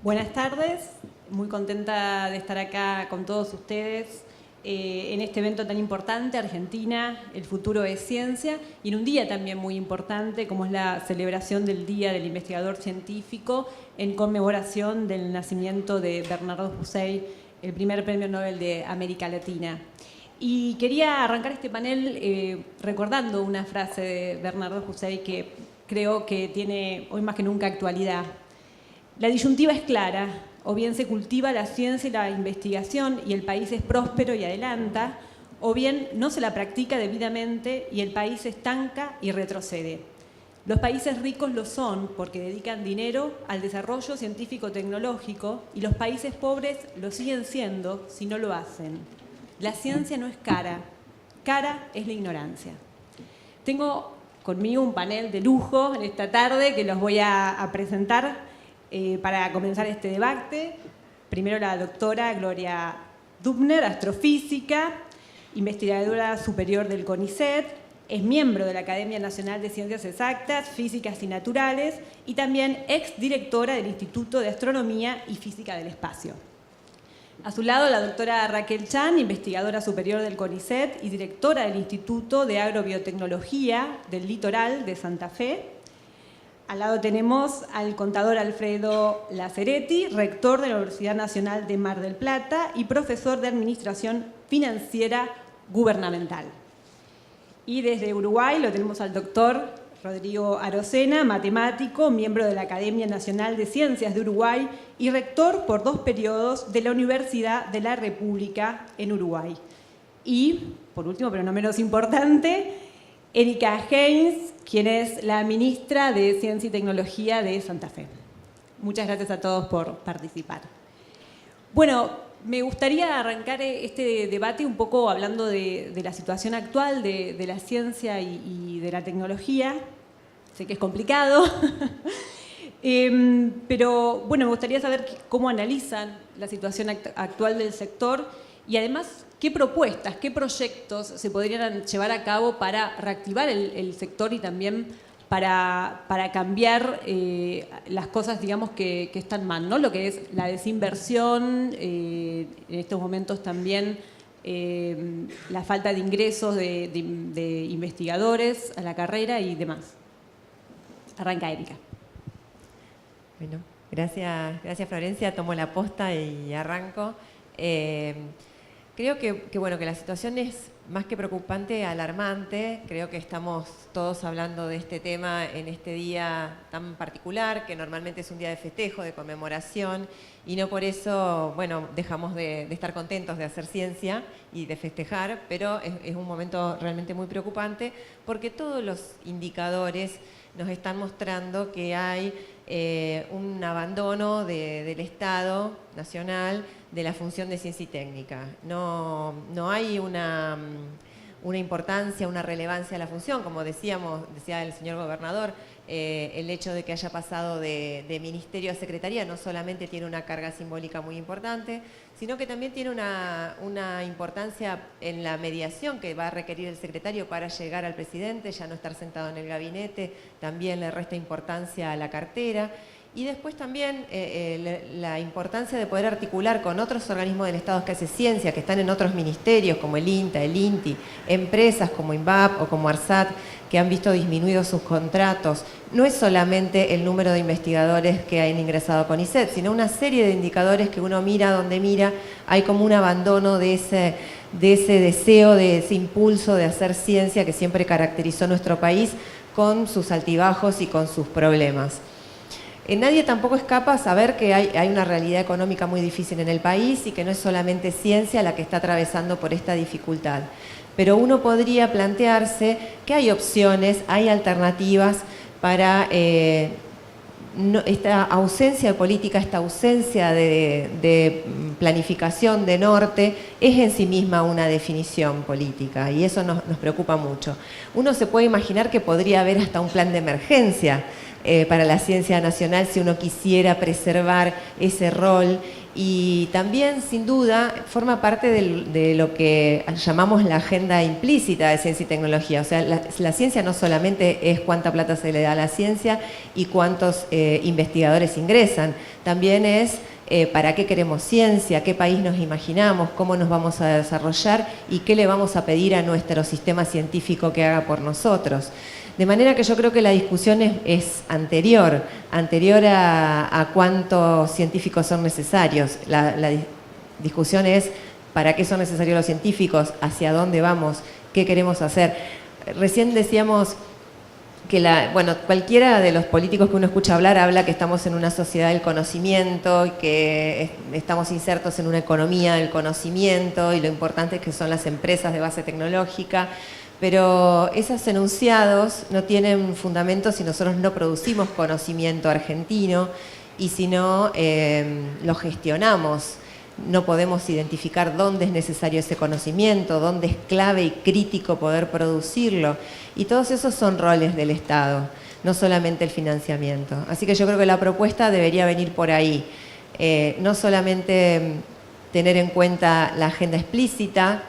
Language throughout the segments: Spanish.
Buenas tardes, muy contenta de estar acá con todos ustedes en este evento tan importante, Argentina, el futuro es ciencia, y en un día también muy importante como es la celebración del Día del Investigador Científico en conmemoración del nacimiento de Bernardo Hussein, el primer premio Nobel de América Latina. Y quería arrancar este panel recordando una frase de Bernardo Hussein que creo que tiene hoy más que nunca actualidad. La disyuntiva es clara, o bien se cultiva la ciencia y la investigación y el país es próspero y adelanta, o bien no se la practica debidamente y el país se estanca y retrocede. Los países ricos lo son porque dedican dinero al desarrollo científico-tecnológico y los países pobres lo siguen siendo si no lo hacen. La ciencia no es cara, cara es la ignorancia. Tengo conmigo un panel de lujo en esta tarde que los voy a presentar para comenzar este debate. Primero la doctora Gloria Dubner, astrofísica, investigadora superior del CONICET, es miembro de la Academia Nacional de Ciencias Exactas, Físicas y Naturales y también exdirectora del Instituto de Astronomía y Física del Espacio. A su lado la doctora Raquel Chan, investigadora superior del CONICET y directora del Instituto de Agrobiotecnología del Litoral de Santa Fe. Al lado tenemos al contador Alfredo Laceretti, rector de la Universidad Nacional de Mar del Plata y profesor de Administración Financiera Gubernamental. Y desde Uruguay lo tenemos al doctor Rodrigo Arocena, matemático, miembro de la Academia Nacional de Ciencias de Uruguay y rector por 2 periodos de la Universidad de la República en Uruguay. Y, por último, pero no menos importante, Erika Heinz, quien es la ministra de Ciencia y Tecnología de Santa Fe. Muchas gracias a todos por participar. Bueno, me gustaría arrancar este debate un poco hablando de la situación actual de la ciencia y de la tecnología. Sé que es complicado, pero bueno, me gustaría saber cómo analizan la situación actual del sector y además qué propuestas, qué proyectos se podrían llevar a cabo para reactivar el sector y también para cambiar las cosas, digamos, que están mal, ¿no? Lo que es la desinversión, en estos momentos también la falta de ingresos de investigadores a la carrera y demás. Arranca Erika. Bueno, gracias Florencia, tomo la posta y arranco. Creo que bueno, que la situación es más que preocupante, alarmante. Creo que estamos todos hablando de este tema en este día tan particular, que normalmente es un día de festejo, de conmemoración, y no por eso, bueno, dejamos de estar contentos de hacer ciencia y de festejar, pero es un momento realmente muy preocupante porque todos los indicadores nos están mostrando que hay un abandono del Estado nacional de la función de ciencia y técnica. No hay una importancia, una relevancia a la función, como decía el señor gobernador, el hecho de que haya pasado de ministerio a secretaría no solamente tiene una carga simbólica muy importante, sino que también tiene una importancia en la mediación que va a requerir el secretario para llegar al presidente, ya no estar sentado en el gabinete, también le resta importancia a la cartera. Y después también la importancia de poder articular con otros organismos del Estado que hace ciencia, que están en otros ministerios como el INTA, el INTI, empresas como INVAP o como ARSAT, que han visto disminuidos sus contratos. No es solamente el número de investigadores que han ingresado a CONICET, sino una serie de indicadores que uno mira donde mira, hay como un abandono de ese deseo, de ese impulso de hacer ciencia que siempre caracterizó nuestro país con sus altibajos y con sus problemas. Nadie tampoco escapa a saber que hay una realidad económica muy difícil en el país y que no es solamente ciencia la que está atravesando por esta dificultad. Pero uno podría plantearse que hay opciones, hay alternativas para esta ausencia de política, esta ausencia de planificación de norte es en sí misma una definición política y eso nos preocupa mucho. Uno se puede imaginar que podría haber hasta un plan de emergencia para la ciencia nacional si uno quisiera preservar ese rol. Y también, sin duda, forma parte de lo que llamamos la agenda implícita de ciencia y tecnología. O sea, la ciencia no solamente es cuánta plata se le da a la ciencia y cuántos investigadores ingresan, también es para qué queremos ciencia, qué país nos imaginamos, cómo nos vamos a desarrollar y qué le vamos a pedir a nuestro sistema científico que haga por nosotros. De manera que yo creo que la discusión es anterior a cuántos científicos son necesarios. La discusión es para qué son necesarios los científicos, hacia dónde vamos, qué queremos hacer. Recién decíamos que cualquiera de los políticos que uno escucha hablar habla que estamos en una sociedad del conocimiento y que estamos insertos en una economía del conocimiento y lo importante es que son las empresas de base tecnológica. Pero esos enunciados no tienen fundamento si nosotros no producimos conocimiento argentino y si no lo gestionamos. No podemos identificar dónde es necesario ese conocimiento, dónde es clave y crítico poder producirlo. Y todos esos son roles del Estado, no solamente el financiamiento. Así que yo creo que la propuesta debería venir por ahí. No solamente tener en cuenta la agenda explícita,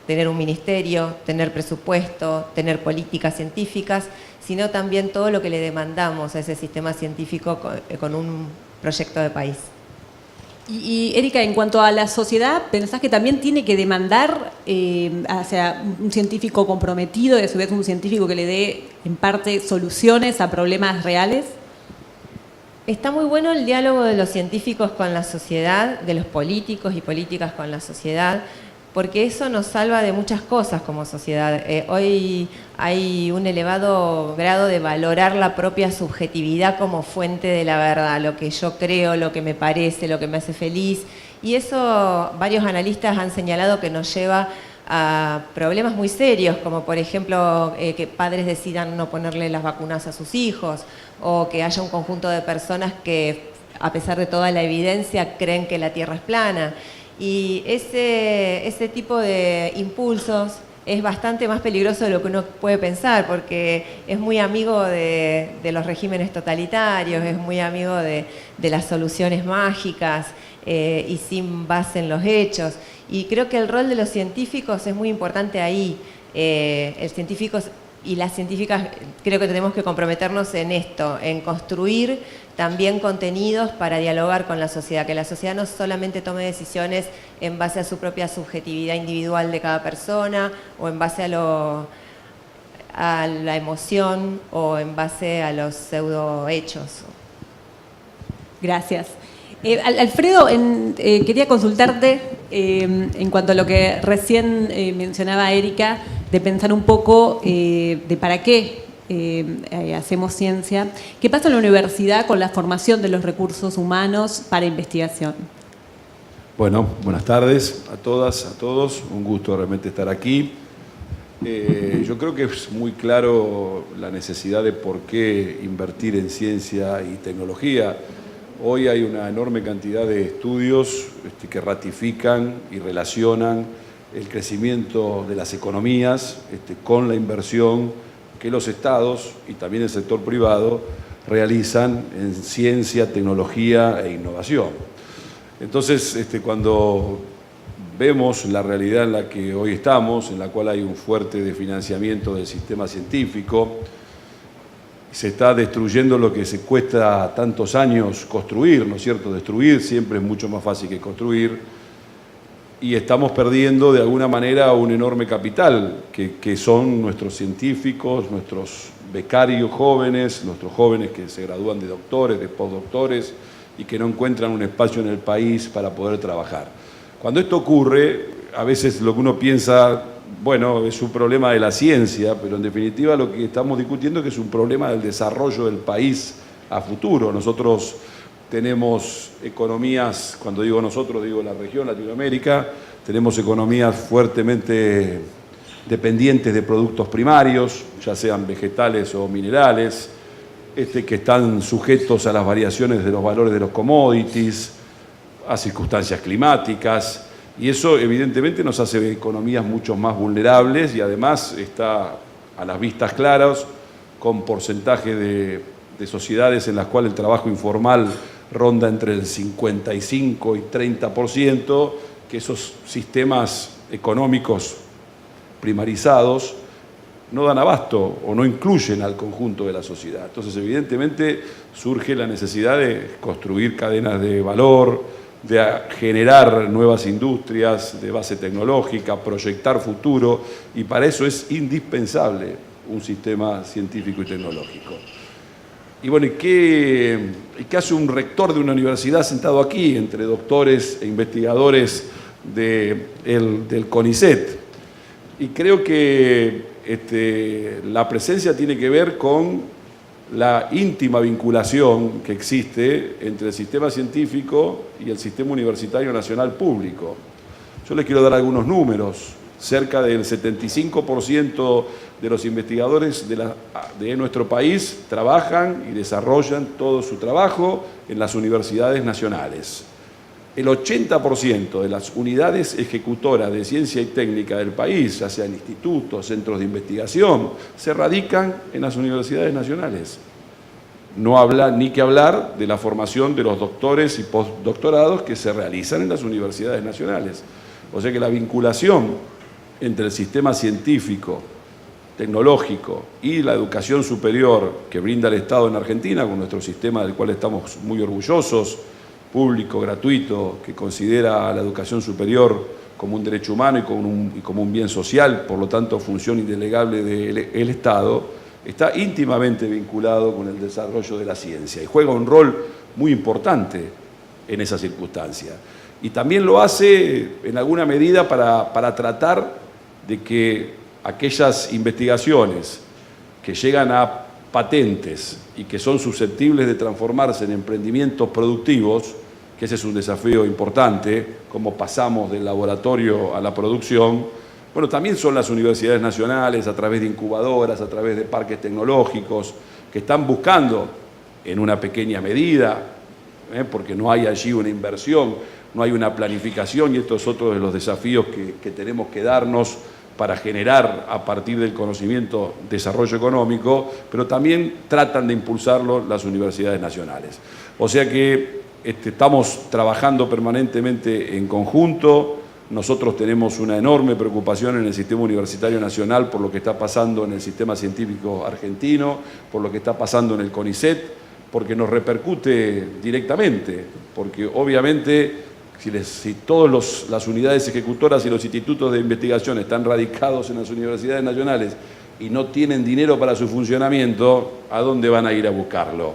tener un ministerio, tener presupuesto, tener políticas científicas, sino también todo lo que le demandamos a ese sistema científico con un proyecto de país. Y Erika, en cuanto a la sociedad, ¿pensás que también tiene que demandar hacia un científico comprometido y a su vez un científico que le dé en parte soluciones a problemas reales? Está muy bueno el diálogo de los científicos con la sociedad, de los políticos y políticas con la sociedad, porque eso nos salva de muchas cosas como sociedad. Hoy hay un elevado grado de valorar la propia subjetividad como fuente de la verdad, lo que yo creo, lo que me parece, lo que me hace feliz. Y eso varios analistas han señalado que nos lleva a problemas muy serios, como por ejemplo que padres decidan no ponerle las vacunas a sus hijos, o que haya un conjunto de personas que, a pesar de toda la evidencia, creen que la Tierra es plana. Y ese tipo de impulsos es bastante más peligroso de lo que uno puede pensar, porque es muy amigo de los regímenes totalitarios, es muy amigo de las soluciones mágicas y sin base en los hechos. Y creo que el rol de los científicos es muy importante ahí. El científico y las científicas creo que tenemos que comprometernos en esto, en construir también contenidos para dialogar con la sociedad, que la sociedad no solamente tome decisiones en base a su propia subjetividad individual de cada persona o en base a la emoción o en base a los pseudohechos. Gracias. Alfredo, quería consultarte en cuanto a lo que recién mencionaba Erika, de pensar un poco de para qué hacemos ciencia. ¿Qué pasa en la universidad con la formación de los recursos humanos para investigación? Bueno, buenas tardes a todas, a todos. Un gusto realmente estar aquí. Yo creo que es muy claro la necesidad de por qué invertir en ciencia y tecnología. Hoy hay una enorme cantidad de estudios que ratifican y relacionan el crecimiento de las economías con la inversión que los estados y también el sector privado realizan en ciencia, tecnología e innovación. Entonces, cuando vemos la realidad en la que hoy estamos, en la cual hay un fuerte desfinanciamiento del sistema científico, se está destruyendo lo que se cuesta tantos años construir, ¿no es cierto? Destruir siempre es mucho más fácil que construir, y estamos perdiendo de alguna manera un enorme capital, que son nuestros científicos, nuestros becarios jóvenes, nuestros jóvenes que se gradúan de doctores, de postdoctores, y que no encuentran un espacio en el país para poder trabajar. Cuando esto ocurre, a veces lo que uno piensa, bueno, es un problema de la ciencia, pero en definitiva lo que estamos discutiendo es que es un problema del desarrollo del país a futuro. Nosotros tenemos economías, cuando digo nosotros, digo la región Latinoamérica, tenemos economías fuertemente dependientes de productos primarios, ya sean vegetales o minerales. que están sujetos a las variaciones de los valores de los commodities, a circunstancias climáticas, y eso evidentemente nos hace economías mucho más vulnerables y además está a las vistas claras con porcentaje de sociedades en las cuales el trabajo informal ronda entre el 55 y 30%, que esos sistemas económicos primarizados no dan abasto o no incluyen al conjunto de la sociedad. Entonces, evidentemente, surge la necesidad de construir cadenas de valor, de generar nuevas industrias de base tecnológica, proyectar futuro, y para eso es indispensable un sistema científico y tecnológico. Y bueno, ¿y qué hace un rector de una universidad sentado aquí entre doctores e investigadores del CONICET? Y creo que la presencia tiene que ver con la íntima vinculación que existe entre el sistema científico y el sistema universitario nacional público. Yo les quiero dar algunos números. Cerca del 75% de los investigadores de nuestro país trabajan y desarrollan todo su trabajo en las universidades nacionales. El 80% de las unidades ejecutoras de ciencia y técnica del país, ya sean institutos, centros de investigación, se radican en las universidades nacionales. No habla ni que hablar de la formación de los doctores y postdoctorados que se realizan en las universidades nacionales. O sea que la vinculación entre el sistema científico, tecnológico y la educación superior que brinda el Estado en Argentina, con nuestro sistema del cual estamos muy orgullosos, público, gratuito, que considera a la educación superior como un derecho humano y como un bien social, por lo tanto función indelegable del Estado, está íntimamente vinculado con el desarrollo de la ciencia y juega un rol muy importante en esa circunstancia. Y también lo hace en alguna medida para tratar de que aquellas investigaciones que llegan a patentes y que son susceptibles de transformarse en emprendimientos productivos, que ese es un desafío importante, cómo pasamos del laboratorio a la producción. Bueno, también son las universidades nacionales, a través de incubadoras, a través de parques tecnológicos, que están buscando, en una pequeña medida, porque no hay allí una inversión, no hay una planificación, y esto es otro de los desafíos que tenemos que darnos para generar a partir del conocimiento desarrollo económico, pero también tratan de impulsarlo las universidades nacionales. O sea que estamos trabajando permanentemente en conjunto. Nosotros tenemos una enorme preocupación en el sistema universitario nacional por lo que está pasando en el sistema científico argentino, por lo que está pasando en el CONICET, porque nos repercute directamente, porque obviamente si todas las unidades ejecutoras y los institutos de investigación están radicados en las universidades nacionales y no tienen dinero para su funcionamiento, ¿a dónde van a ir a buscarlo?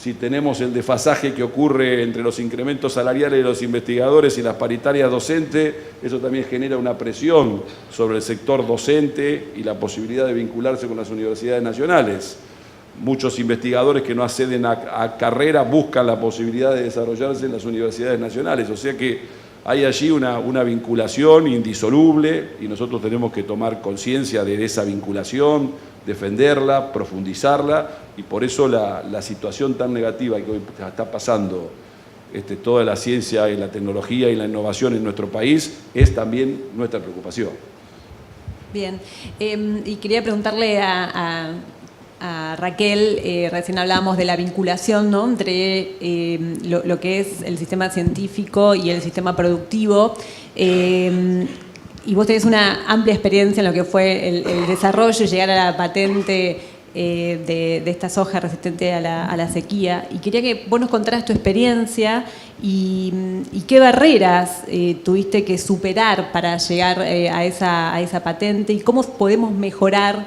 Si tenemos el desfasaje que ocurre entre los incrementos salariales de los investigadores y las paritarias docentes, eso también genera una presión sobre el sector docente y la posibilidad de vincularse con las universidades nacionales. Muchos investigadores que no acceden a carrera buscan la posibilidad de desarrollarse en las universidades nacionales, o sea que hay allí una vinculación indisoluble y nosotros tenemos que tomar conciencia de esa vinculación, defenderla, profundizarla, y por eso la situación tan negativa que hoy está pasando toda la ciencia y la tecnología y la innovación en nuestro país es también nuestra preocupación. Bien, y quería preguntarle a Raquel, recién hablábamos de la vinculación, ¿no?, entre lo que es el sistema científico y el sistema productivo. Y vos tenés una amplia experiencia en lo que fue el desarrollo y llegar a la patente de esta soja resistente a la sequía. Y quería que vos nos contaras tu experiencia y qué barreras tuviste que superar para llegar a esa patente y cómo podemos mejorar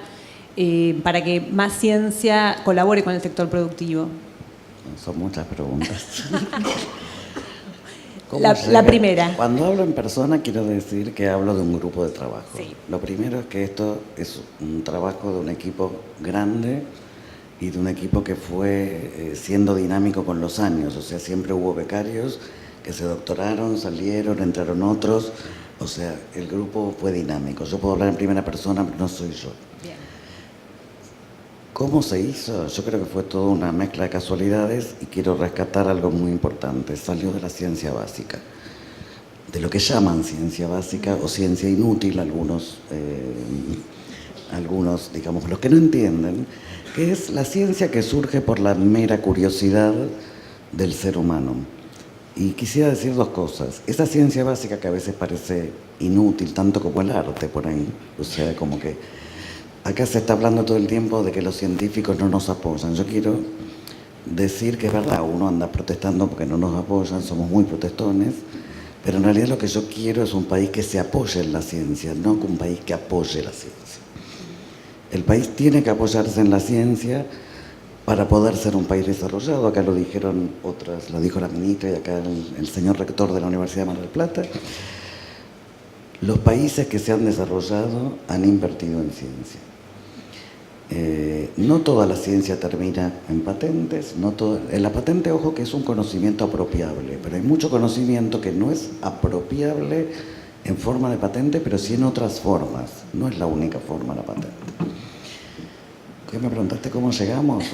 para que más ciencia colabore con el sector productivo. Son muchas preguntas. La primera. Cuando hablo en persona quiero decir que hablo de un grupo de trabajo. Sí. Lo primero es que esto es un trabajo de un equipo grande y de un equipo que fue siendo dinámico con los años. O sea, siempre hubo becarios que se doctoraron, salieron, entraron otros. O sea, el grupo fue dinámico. Yo puedo hablar en primera persona, pero no soy yo. Bien. ¿Cómo se hizo? Yo creo que fue toda una mezcla de casualidades y quiero rescatar algo muy importante. Salió de la ciencia básica, de lo que llaman ciencia básica o ciencia inútil, algunos, digamos, los que no entienden, que es la ciencia que surge por la mera curiosidad del ser humano. Y quisiera decir dos cosas. Esa ciencia básica que a veces parece inútil, tanto como el arte por ahí, o sea, como que acá se está hablando todo el tiempo de que los científicos no nos apoyan. Yo quiero decir que es verdad, uno anda protestando porque no nos apoyan, somos muy protestones, pero en realidad lo que yo quiero es un país que se apoye en la ciencia, no un país que apoye la ciencia. El país tiene que apoyarse en la ciencia para poder ser un país desarrollado. Acá lo dijeron otras, lo dijo la ministra y acá el señor rector de la Universidad de Mar del Plata. Los países que se han desarrollado han invertido en ciencia. No toda la ciencia termina en patentes, en la patente, ojo, que es un conocimiento apropiable, pero hay mucho conocimiento que no es apropiable en forma de patente, pero sí en otras formas. No es la única forma la patente. ¿Qué me preguntaste? ¿Cómo llegamos?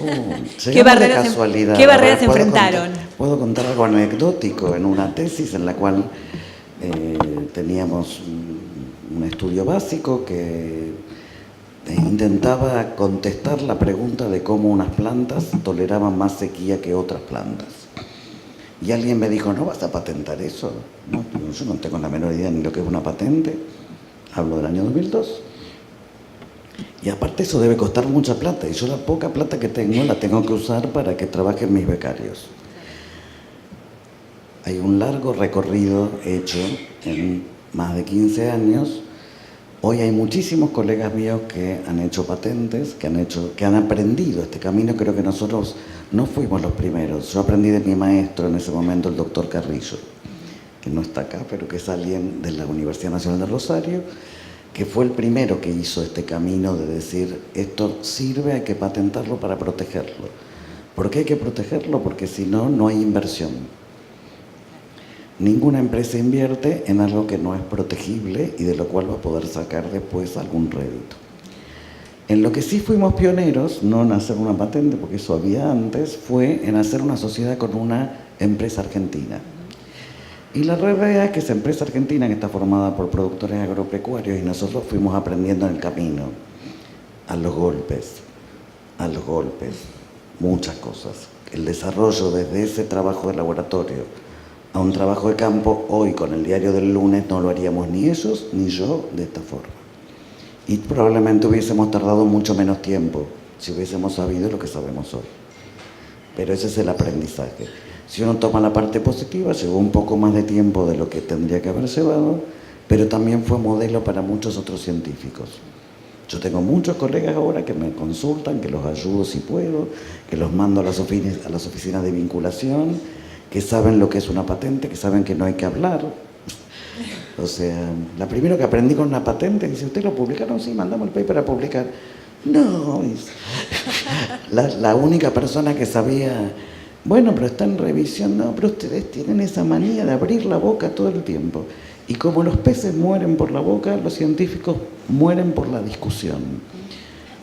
¿Qué barreras, casualidad. ¿qué barreras se enfrentaron? Puedo contar algo anecdótico en una tesis en la cual teníamos un estudio básico que intentaba contestar la pregunta de cómo unas plantas toleraban más sequía que otras plantas. Y alguien me dijo, ¿no vas a patentar eso? No, yo no tengo la menor idea ni lo que es una patente. Hablo del año 2002. Y aparte eso debe costar mucha plata. Y yo la poca plata que tengo la tengo que usar para que trabajen mis becarios. Hay un largo recorrido hecho en más de 15 años. Hoy hay muchísimos colegas míos que han hecho patentes, que han aprendido este camino. Creo que nosotros no fuimos los primeros. Yo aprendí de mi maestro en ese momento, el doctor Carrillo, que no está acá, pero que es alguien de la Universidad Nacional de Rosario, que fue el primero que hizo este camino de decir, esto sirve, hay que patentarlo para protegerlo. ¿Por qué hay que protegerlo? Porque si no, no hay inversión. Ninguna empresa invierte en algo que no es protegible y de lo cual va a poder sacar después algún rédito. En lo que sí fuimos pioneros, no en hacer una patente, porque eso había antes, fue en hacer una sociedad con una empresa argentina. Y la realidad es que esa empresa argentina, que está formada por productores agropecuarios, y nosotros fuimos aprendiendo en el camino, a los golpes, muchas cosas. El desarrollo desde ese trabajo de laboratorio a un trabajo de campo, hoy con el diario del lunes no lo haríamos ni ellos ni yo de esta forma. Y probablemente hubiésemos tardado mucho menos tiempo si hubiésemos sabido lo que sabemos hoy. Pero ese es el aprendizaje. Si uno toma la parte positiva, llevó un poco más de tiempo de lo que tendría que haber llevado, pero también fue modelo para muchos otros científicos. Yo tengo muchos colegas ahora que me consultan, que los ayudo si puedo, que los mando a las oficinas de vinculación, que saben lo que es una patente, que saben que no hay que hablar. O sea, la primera que aprendí con una patente, dice, ¿usted lo publicaron? Sí, mandamos el paper a publicar. No, la única persona que sabía, bueno, pero está en revisión, no, pero ustedes tienen esa manía de abrir la boca todo el tiempo. Y como los peces mueren por la boca, los científicos mueren por la discusión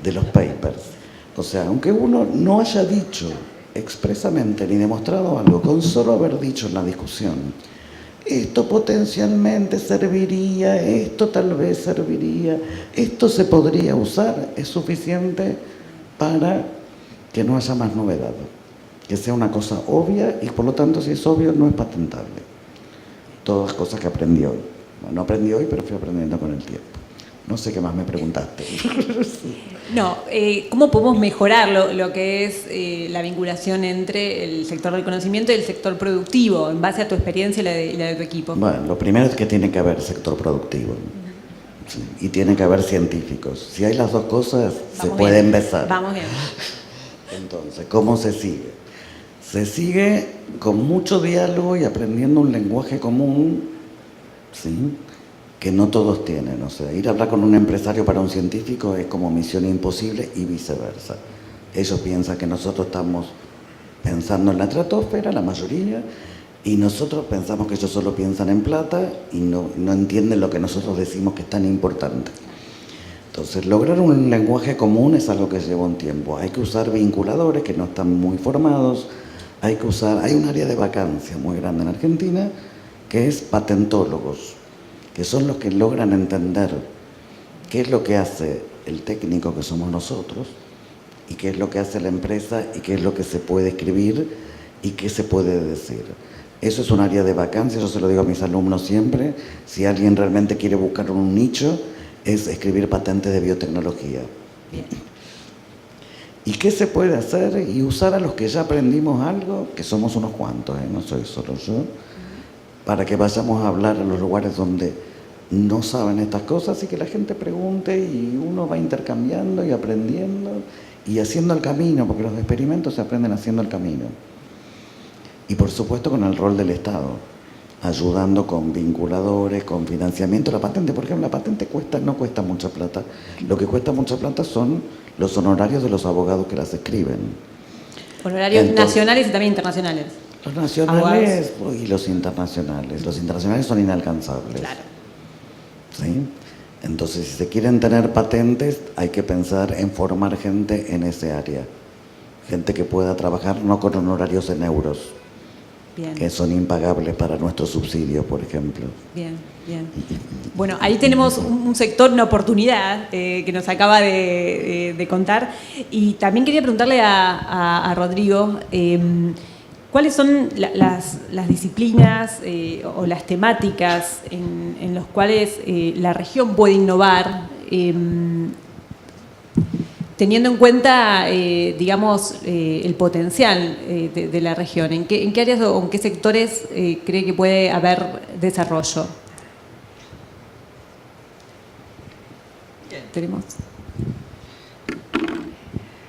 de los papers. O sea, aunque uno no haya dicho expresamente ni demostrado algo, con solo haber dicho en la discusión, esto potencialmente serviría, esto tal vez serviría, esto se podría usar, es suficiente para que no haya más novedad, que sea una cosa obvia y por lo tanto si es obvio no es patentable. Todas cosas que aprendí hoy. Bueno, no aprendí hoy, pero fui aprendiendo con el tiempo. No sé qué más me preguntaste. No, ¿cómo podemos mejorar lo que es la vinculación entre el sector del conocimiento y el sector productivo, en base a tu experiencia y la de tu equipo? Bueno, lo primero es que tiene que haber sector productivo. Sí, y tiene que haber científicos. Si hay las dos cosas, se puede empezar. Vamos bien. Entonces, ¿cómo se sigue? Se sigue con mucho diálogo y aprendiendo un lenguaje común, ¿sí?, que no todos tienen. O sea, ir a hablar con un empresario para un científico es como misión imposible y viceversa. Ellos piensan que nosotros estamos pensando en la estratosfera, la mayoría, y nosotros pensamos que ellos solo piensan en plata y no entienden lo que nosotros decimos que es tan importante. Entonces, lograr un lenguaje común es algo que lleva un tiempo. Hay que usar vinculadores que no están muy formados, hay un área de vacancia muy grande en Argentina, que es patentólogos, que son los que logran entender qué es lo que hace el técnico que somos nosotros, y qué es lo que hace la empresa, y qué es lo que se puede escribir, y qué se puede decir. Eso es un área de vacancia, yo se lo digo a mis alumnos siempre. Si alguien realmente quiere buscar un nicho, es escribir patentes de biotecnología. Bien. ¿Y qué se puede hacer? Y usar a los que ya aprendimos algo, que somos unos cuantos, no soy solo yo, para que vayamos a hablar a los lugares donde no saben estas cosas y que la gente pregunte y uno va intercambiando y aprendiendo y haciendo el camino, porque los experimentos se aprenden haciendo el camino. Y por supuesto con el rol del Estado, ayudando con vinculadores, con financiamiento. La patente, por ejemplo, la patente no cuesta mucha plata. Lo que cuesta mucha plata son los honorarios de los abogados que las escriben. Honorarios nacionales y también internacionales. Los nacionales y los internacionales. Los internacionales son inalcanzables. Claro. ¿Sí? Entonces, si se quieren tener patentes, hay que pensar en formar gente en ese área. Gente que pueda trabajar no con honorarios en euros. Bien. Que son impagables para nuestro subsidio, por ejemplo. Bien, bien. Bueno, ahí tenemos un sector, una oportunidad que nos acaba de contar. Y también quería preguntarle a Rodrigo, ¿cuáles son las disciplinas o las temáticas en las cuales la región puede innovar? Teniendo en cuenta, digamos, el potencial de la región, ¿en qué áreas o en qué sectores cree que puede haber desarrollo? Bien. Tenemos.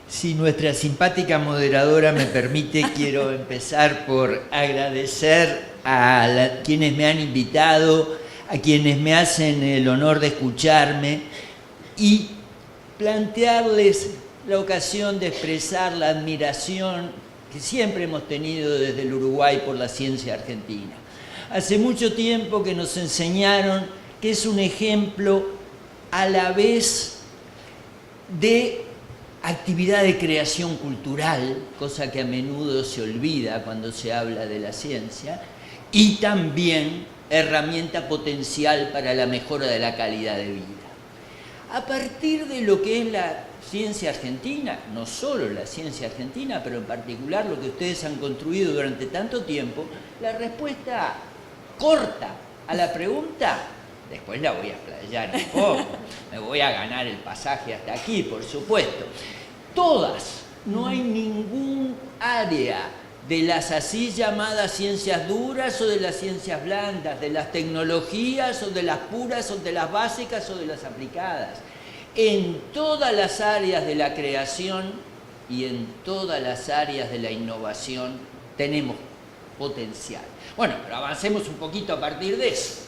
Si nuestra simpática moderadora me permite, quiero empezar por agradecer a quienes me han invitado, a quienes me hacen el honor de escucharme y plantearles la ocasión de expresar la admiración que siempre hemos tenido desde el Uruguay por la ciencia argentina. Hace mucho tiempo que nos enseñaron que es un ejemplo a la vez de actividad de creación cultural, cosa que a menudo se olvida cuando se habla de la ciencia, y también herramienta potencial para la mejora de la calidad de vida. A partir de lo que es la ciencia argentina, no solo la ciencia argentina, pero en particular lo que ustedes han construido durante tanto tiempo, la respuesta corta a la pregunta, después la voy a explayar un poco, me voy a ganar el pasaje hasta aquí, por supuesto. Todas, no hay ningún área de las así llamadas ciencias duras o de las ciencias blandas, de las tecnologías o de las puras o de las básicas o de las aplicadas. En todas las áreas de la creación y en todas las áreas de la innovación tenemos potencial. Bueno, pero avancemos un poquito a partir de eso.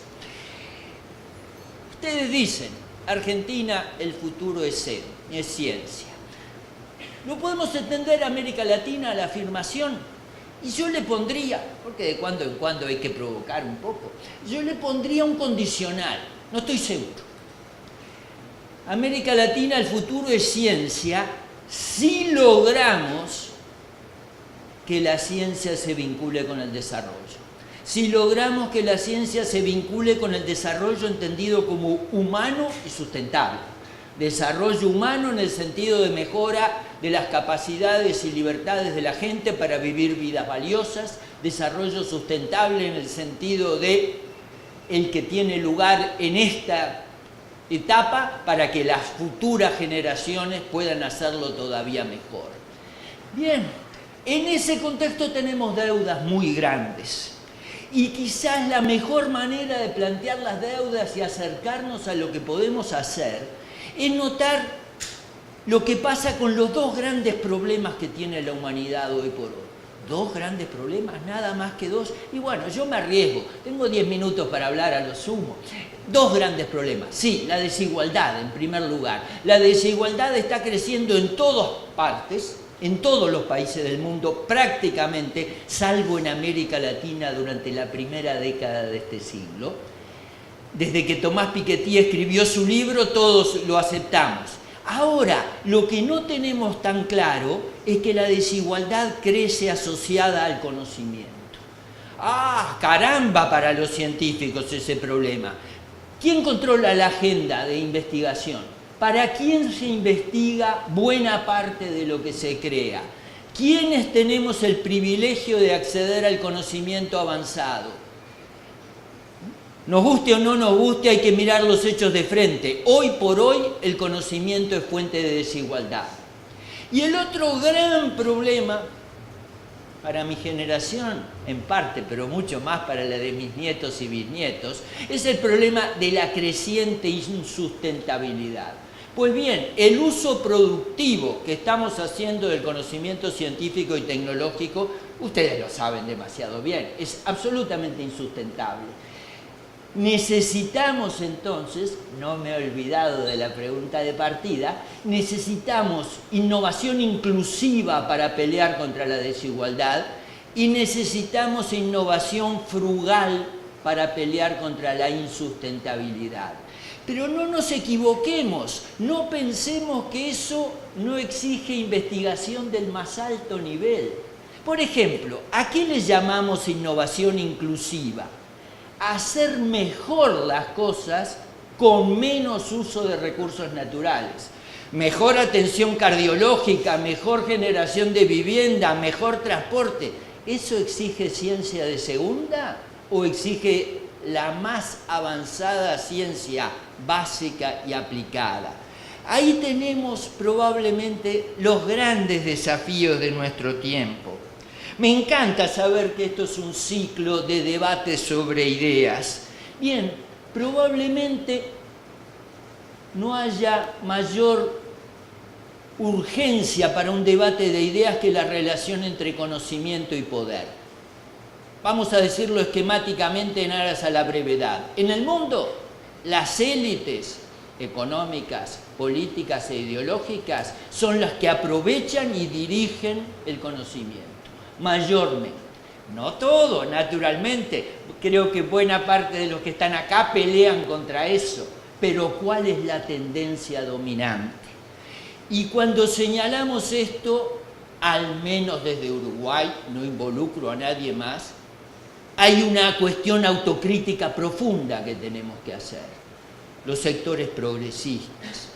Ustedes dicen, Argentina, el futuro es ciencia. ¿Lo podemos entender América Latina, la afirmación? Y yo le pondría, porque de cuando en cuando hay que provocar un poco, yo le pondría un condicional, no estoy seguro. América Latina, el futuro es ciencia, si logramos que la ciencia se vincule con el desarrollo. Si logramos que la ciencia se vincule con el desarrollo entendido como humano y sustentable. Desarrollo humano en el sentido de mejora de las capacidades y libertades de la gente para vivir vidas valiosas. Desarrollo sustentable en el sentido de el que tiene lugar en esta etapa para que las futuras generaciones puedan hacerlo todavía mejor. Bien, en ese contexto tenemos deudas muy grandes. Y quizás la mejor manera de plantear las deudas y acercarnos a lo que podemos hacer es notar lo que pasa con los dos grandes problemas que tiene la humanidad hoy por hoy. Dos grandes problemas, nada más que dos. Y bueno, yo me arriesgo, tengo 10 minutos para hablar a lo sumo. Dos grandes problemas. Sí, la desigualdad en primer lugar. La desigualdad está creciendo en todas partes, en todos los países del mundo prácticamente, salvo en América Latina durante la primera década de este siglo. Desde que Tomás Piketty escribió su libro, todos lo aceptamos. Ahora, lo que no tenemos tan claro es que la desigualdad crece asociada al conocimiento. ¡Ah, caramba para los científicos ese problema! ¿Quién controla la agenda de investigación? ¿Para quién se investiga buena parte de lo que se crea? ¿Quiénes tenemos el privilegio de acceder al conocimiento avanzado? Nos guste o no nos guste, hay que mirar los hechos de frente. Hoy por hoy el conocimiento es fuente de desigualdad. Y el otro gran problema para mi generación, en parte, pero mucho más para la de mis nietos y bisnietos, es el problema de la creciente insustentabilidad. Pues bien, el uso productivo que estamos haciendo del conocimiento científico y tecnológico, ustedes lo saben demasiado bien, es absolutamente insustentable. Necesitamos entonces, no me he olvidado de la pregunta de partida, necesitamos innovación inclusiva para pelear contra la desigualdad y necesitamos innovación frugal para pelear contra la insustentabilidad. Pero no nos equivoquemos, no pensemos que eso no exige investigación del más alto nivel. Por ejemplo, ¿a qué le llamamos innovación inclusiva? Hacer mejor las cosas con menos uso de recursos naturales. Mejor atención cardiológica, mejor generación de vivienda, mejor transporte. ¿Eso exige ciencia de segunda o exige la más avanzada ciencia básica y aplicada? Ahí tenemos probablemente los grandes desafíos de nuestro tiempo. Me encanta saber que esto es un ciclo de debates sobre ideas. Bien, probablemente no haya mayor urgencia para un debate de ideas que la relación entre conocimiento y poder. Vamos a decirlo esquemáticamente en aras a la brevedad. En el mundo, las élites económicas, políticas e ideológicas son las que aprovechan y dirigen el conocimiento. Mayormente. No todo, naturalmente. Creo que buena parte de los que están acá pelean contra eso. Pero ¿cuál es la tendencia dominante? Y cuando señalamos esto, al menos desde Uruguay, no involucro a nadie más, hay una cuestión autocrítica profunda que tenemos que hacer. Los sectores progresistas.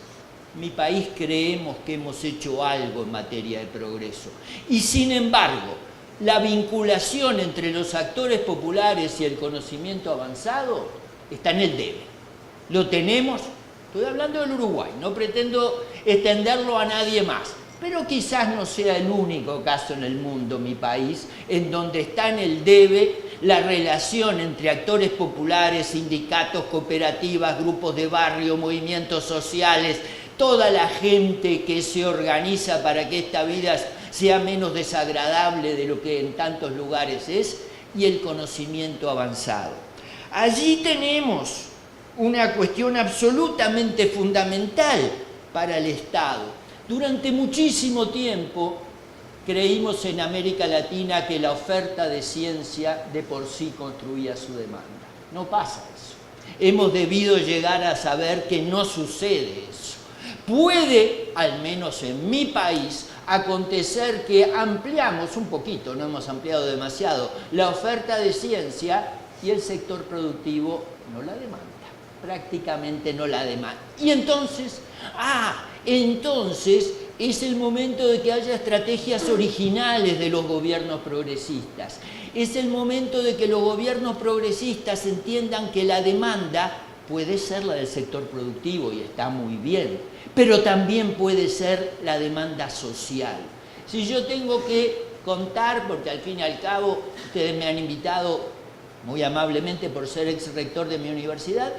En mi país creemos que hemos hecho algo en materia de progreso. Y sin embargo, la vinculación entre los actores populares y el conocimiento avanzado está en el debe. Lo tenemos, estoy hablando del Uruguay, no pretendo extenderlo a nadie más, pero quizás no sea el único caso en el mundo, mi país, en donde está en el debe la relación entre actores populares, sindicatos, cooperativas, grupos de barrio, movimientos sociales, toda la gente que se organiza para que esta vida sea menos desagradable de lo que en tantos lugares es, y el conocimiento avanzado. Allí tenemos una cuestión absolutamente fundamental para el Estado. Durante muchísimo tiempo creímos en América Latina que la oferta de ciencia de por sí construía su demanda. No pasa eso. Hemos debido llegar a saber que no sucede eso. Puede, al menos en mi país, acontecer que ampliamos un poquito, no hemos ampliado demasiado, la oferta de ciencia y el sector productivo no la demanda, prácticamente no la demanda. Y entonces, entonces es el momento de que haya estrategias originales de los gobiernos progresistas. Es el momento de que los gobiernos progresistas entiendan que la demanda puede ser la del sector productivo y está muy bien, pero también puede ser la demanda social. Si yo tengo que contar, porque al fin y al cabo ustedes me han invitado muy amablemente por ser ex rector de mi universidad,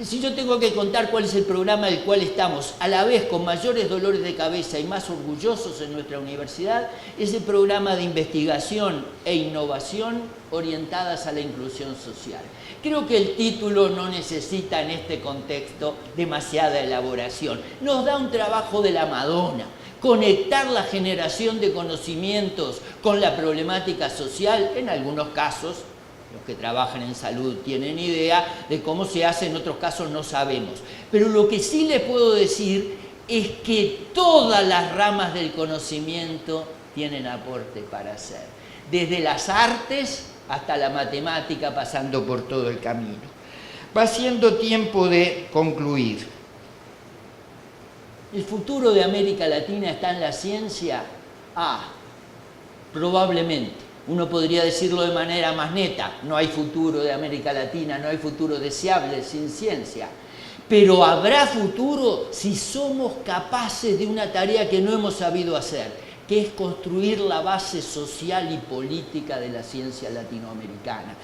si yo tengo que contar cuál es el programa del cual estamos a la vez con mayores dolores de cabeza y más orgullosos en nuestra universidad, es el programa de investigación e innovación orientadas a la inclusión social. Creo que el título no necesita en este contexto demasiada elaboración. Nos da un trabajo de la Madonna. Conectar la generación de conocimientos con la problemática social, en algunos casos Los que trabajan en salud tienen idea de cómo se hace, en otros casos no sabemos. Pero lo que sí les puedo decir es que todas las ramas del conocimiento tienen aporte para hacer, desde las artes hasta la matemática, pasando por todo el camino. Va siendo tiempo de concluir. ¿El futuro de América Latina está en la ciencia? Probablemente. Uno podría decirlo de manera más neta, no hay futuro de América Latina, no hay futuro deseable sin ciencia. Pero habrá futuro si somos capaces de una tarea que no hemos sabido hacer, que es construir la base social y política de la ciencia latinoamericana.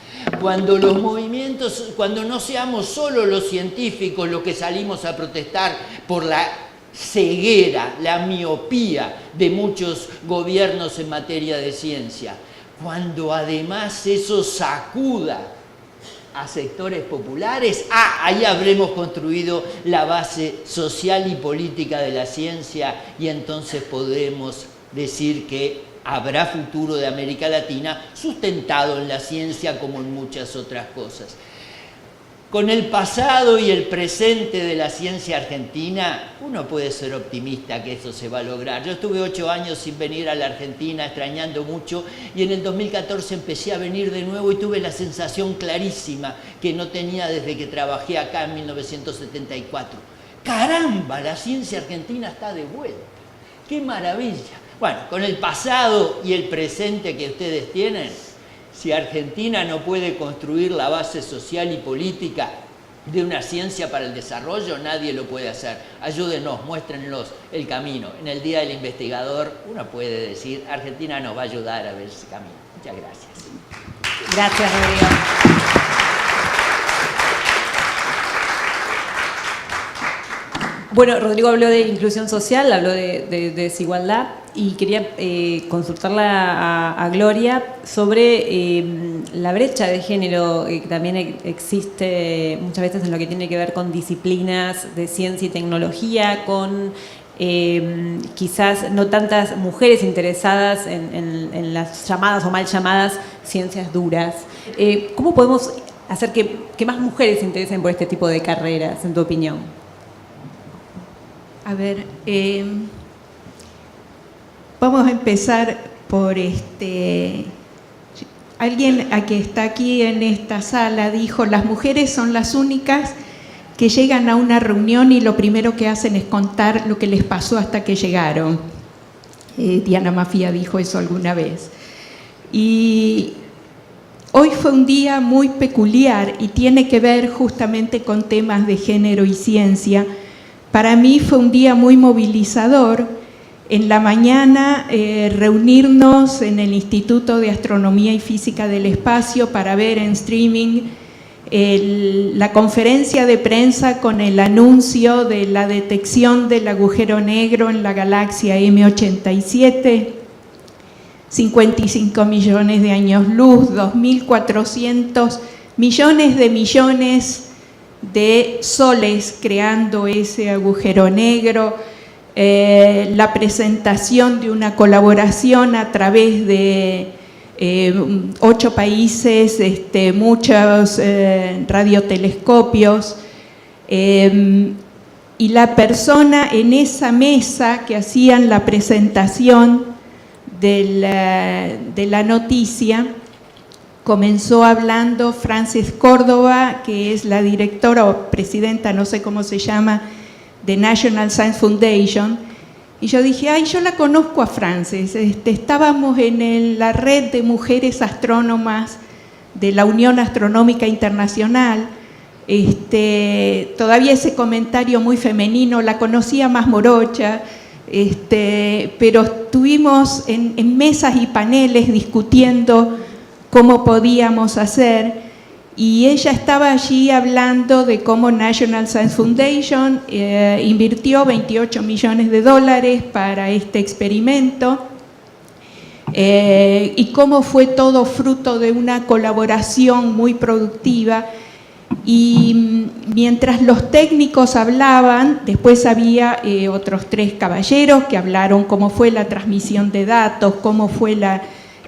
Cuando los movimientos, cuando no seamos solo los científicos los que salimos a protestar por la ceguera, la miopía de muchos gobiernos en materia de ciencia, cuando además eso sacuda a sectores populares, ahí habremos construido la base social y política de la ciencia y entonces podremos decir que habrá futuro de América Latina sustentado en la ciencia como en muchas otras cosas. Con el pasado y el presente de la ciencia argentina, uno puede ser optimista que eso se va a lograr. Yo estuve 8 años sin venir a la Argentina, extrañando mucho, y en el 2014 empecé a venir de nuevo y tuve la sensación clarísima que no tenía desde que trabajé acá en 1974. ¡Caramba! La ciencia argentina está de vuelta. ¡Qué maravilla! Bueno, con el pasado y el presente que ustedes tienen, si Argentina no puede construir la base social y política de una ciencia para el desarrollo, nadie lo puede hacer. Ayúdenos, muéstrennos el camino. En el Día del Investigador uno puede decir, Argentina nos va a ayudar a ver ese camino. Muchas gracias. Gracias, Rodrigo. Bueno, Rodrigo habló de inclusión social, habló de desigualdad y quería consultarla a Gloria sobre la brecha de género que también existe muchas veces en lo que tiene que ver con disciplinas de ciencia y tecnología, con quizás no tantas mujeres interesadas en las llamadas o mal llamadas ciencias duras. ¿Cómo podemos hacer que más mujeres se interesen por este tipo de carreras, en tu opinión? A ver, vamos a empezar por alguien que está aquí en esta sala dijo, las mujeres son las únicas que llegan a una reunión y lo primero que hacen es contar lo que les pasó hasta que llegaron. Diana Mafia dijo eso alguna vez. Y hoy fue un día muy peculiar y tiene que ver justamente con temas de género y ciencia. Para mí fue un día muy movilizador. En la mañana reunirnos en el Instituto de Astronomía y Física del Espacio para ver en streaming la conferencia de prensa con el anuncio de la detección del agujero negro en la galaxia M87, 55 millones de años luz, 2.400 millones de soles creando ese agujero negro, la presentación de una colaboración a través de 8 países, muchos radiotelescopios, y la persona en esa mesa que hacían la presentación de la noticia, comenzó hablando Frances Córdoba, que es la directora o presidenta, no sé cómo se llama, de National Science Foundation. Y yo dije, ay, yo la conozco a Frances. Estábamos en la red de mujeres astrónomas de la Unión Astronómica Internacional. Todavía ese comentario muy femenino, la conocía más morocha, pero estuvimos en mesas y paneles discutiendo cómo podíamos hacer, y ella estaba allí hablando de cómo National Science Foundation invirtió $28 millones para este experimento, y cómo fue todo fruto de una colaboración muy productiva. Y mientras los técnicos hablaban, después había otros 3 caballeros que hablaron cómo fue la transmisión de datos, cómo fue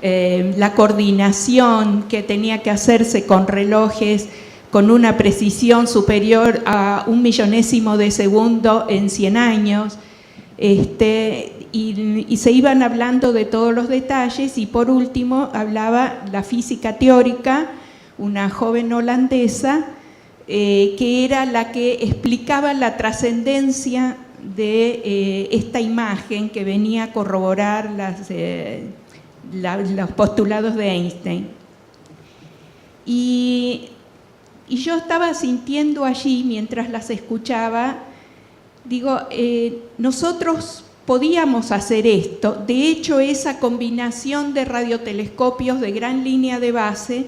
la coordinación que tenía que hacerse con relojes con una precisión superior a 1 millonésimo de segundo en 100 años, y se iban hablando de todos los detalles, y por último hablaba la física teórica, una joven holandesa, que era la que explicaba la trascendencia de esta imagen que venía a corroborar los postulados de Einstein. Y yo estaba sintiendo allí, mientras las escuchaba, digo, nosotros podíamos hacer esto. De hecho, esa combinación de radiotelescopios de gran línea de base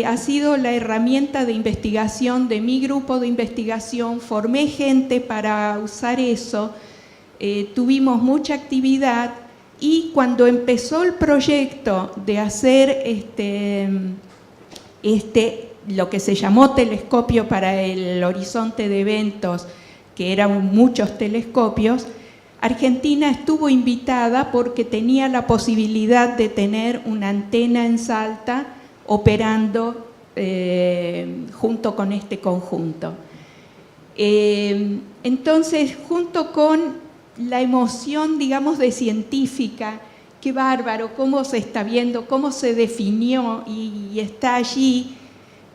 ha sido la herramienta de investigación de mi grupo de investigación. Formé gente para usar eso, tuvimos mucha actividad, y cuando empezó el proyecto de hacer lo que se llamó telescopio para el horizonte de eventos, que eran muchos telescopios, Argentina estuvo invitada porque tenía la posibilidad de tener una antena en Salta operando junto con este conjunto. Entonces, junto con la emoción, digamos, de científica, qué bárbaro, cómo se está viendo, cómo se definió y está allí,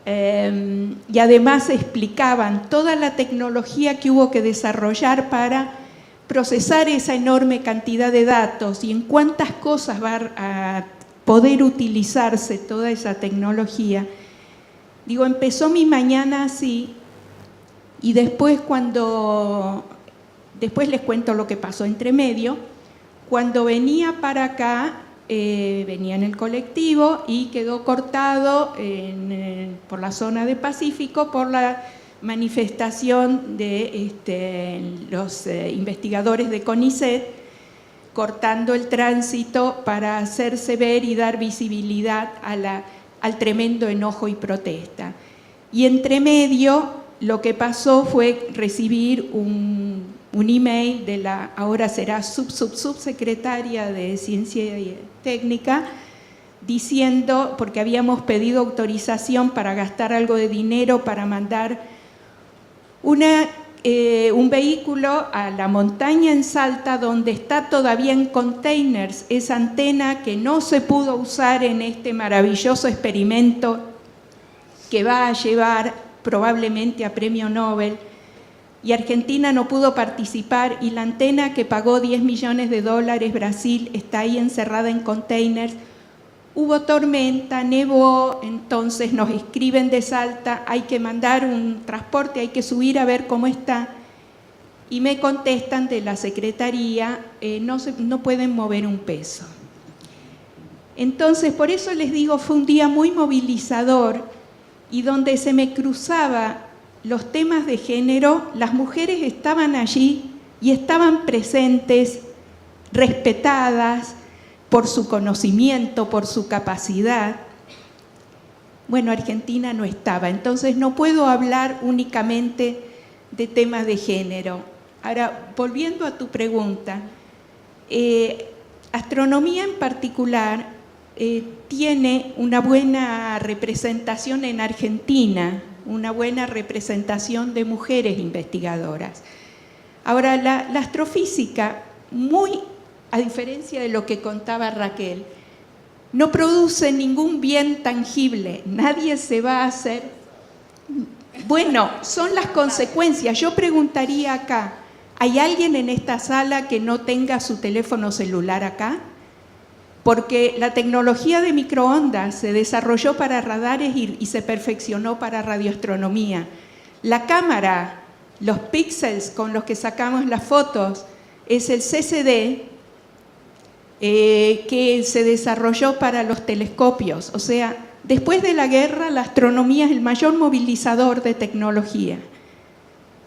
y además explicaban toda la tecnología que hubo que desarrollar para procesar esa enorme cantidad de datos y en cuántas cosas va a poder utilizarse toda esa tecnología. Digo, empezó mi mañana así, y después después les cuento lo que pasó entre medio. Cuando venía para acá, venía en el colectivo y quedó cortado por la zona de Pacífico por la manifestación de los investigadores de CONICET, cortando el tránsito para hacerse ver y dar visibilidad al tremendo enojo y protesta. Y entre medio lo que pasó fue recibir un email de la, ahora será subsecretaria de Ciencia y Técnica, diciendo, porque habíamos pedido autorización para gastar algo de dinero para mandar un vehículo a la montaña en Salta, donde está todavía en containers esa antena que no se pudo usar en este maravilloso experimento que va a llevar probablemente a premio Nobel, y Argentina no pudo participar, y la antena que pagó $10 millones Brasil está ahí encerrada en containers. Hubo tormenta, nevó, entonces nos escriben de Salta, hay que mandar un transporte, hay que subir a ver cómo está, y me contestan de la Secretaría, no pueden mover un peso. Entonces, por eso les digo, fue un día muy movilizador, y donde se me cruzaba los temas de género, las mujeres estaban allí y estaban presentes, respetadas por su conocimiento, por su capacidad. Bueno, Argentina no estaba, entonces no puedo hablar únicamente de temas de género. Ahora, volviendo a tu pregunta, astronomía en particular tiene una buena representación en Argentina, una buena representación de mujeres investigadoras. Ahora, la astrofísica, muy a diferencia de lo que contaba Raquel, no produce ningún bien tangible, nadie se va a hacer. Bueno, son las consecuencias. Yo preguntaría acá, ¿hay alguien en esta sala que no tenga su teléfono celular acá? Porque la tecnología de microondas se desarrolló para radares y se perfeccionó para radioastronomía. La cámara, los píxeles con los que sacamos las fotos, es el CCD, que se desarrolló para los telescopios. O sea, después de la guerra, la astronomía es el mayor movilizador de tecnología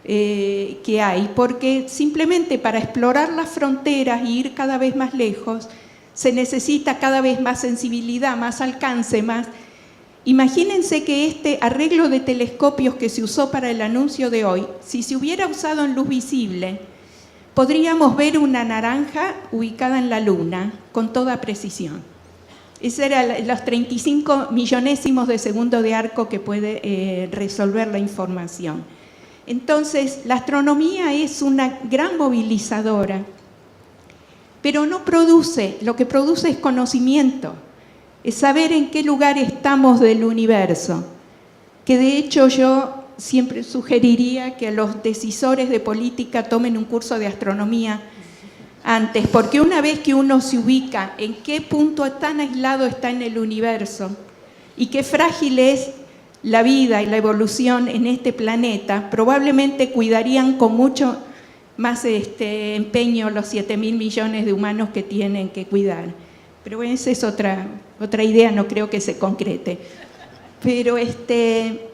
que hay, porque simplemente para explorar las fronteras y ir cada vez más lejos, se necesita cada vez más sensibilidad, más alcance, más. Imagínense que este arreglo de telescopios que se usó para el anuncio de hoy, si se hubiera usado en luz visible, podríamos ver una naranja ubicada en la Luna con toda precisión. Ese era los 35 millonésimos de segundo de arco que puede resolver la información. Entonces, la astronomía es una gran movilizadora, pero no produce, lo que produce es conocimiento, es saber en qué lugar estamos del universo, que de hecho yo siempre sugeriría que los decisores de política tomen un curso de astronomía antes, porque una vez que uno se ubica en qué punto tan aislado está en el universo y qué frágil es la vida y la evolución en este planeta, probablemente cuidarían con mucho más empeño los 7.000 millones de humanos que tienen que cuidar. Pero bueno, esa es otra idea, no creo que se concrete. Pero ¿qué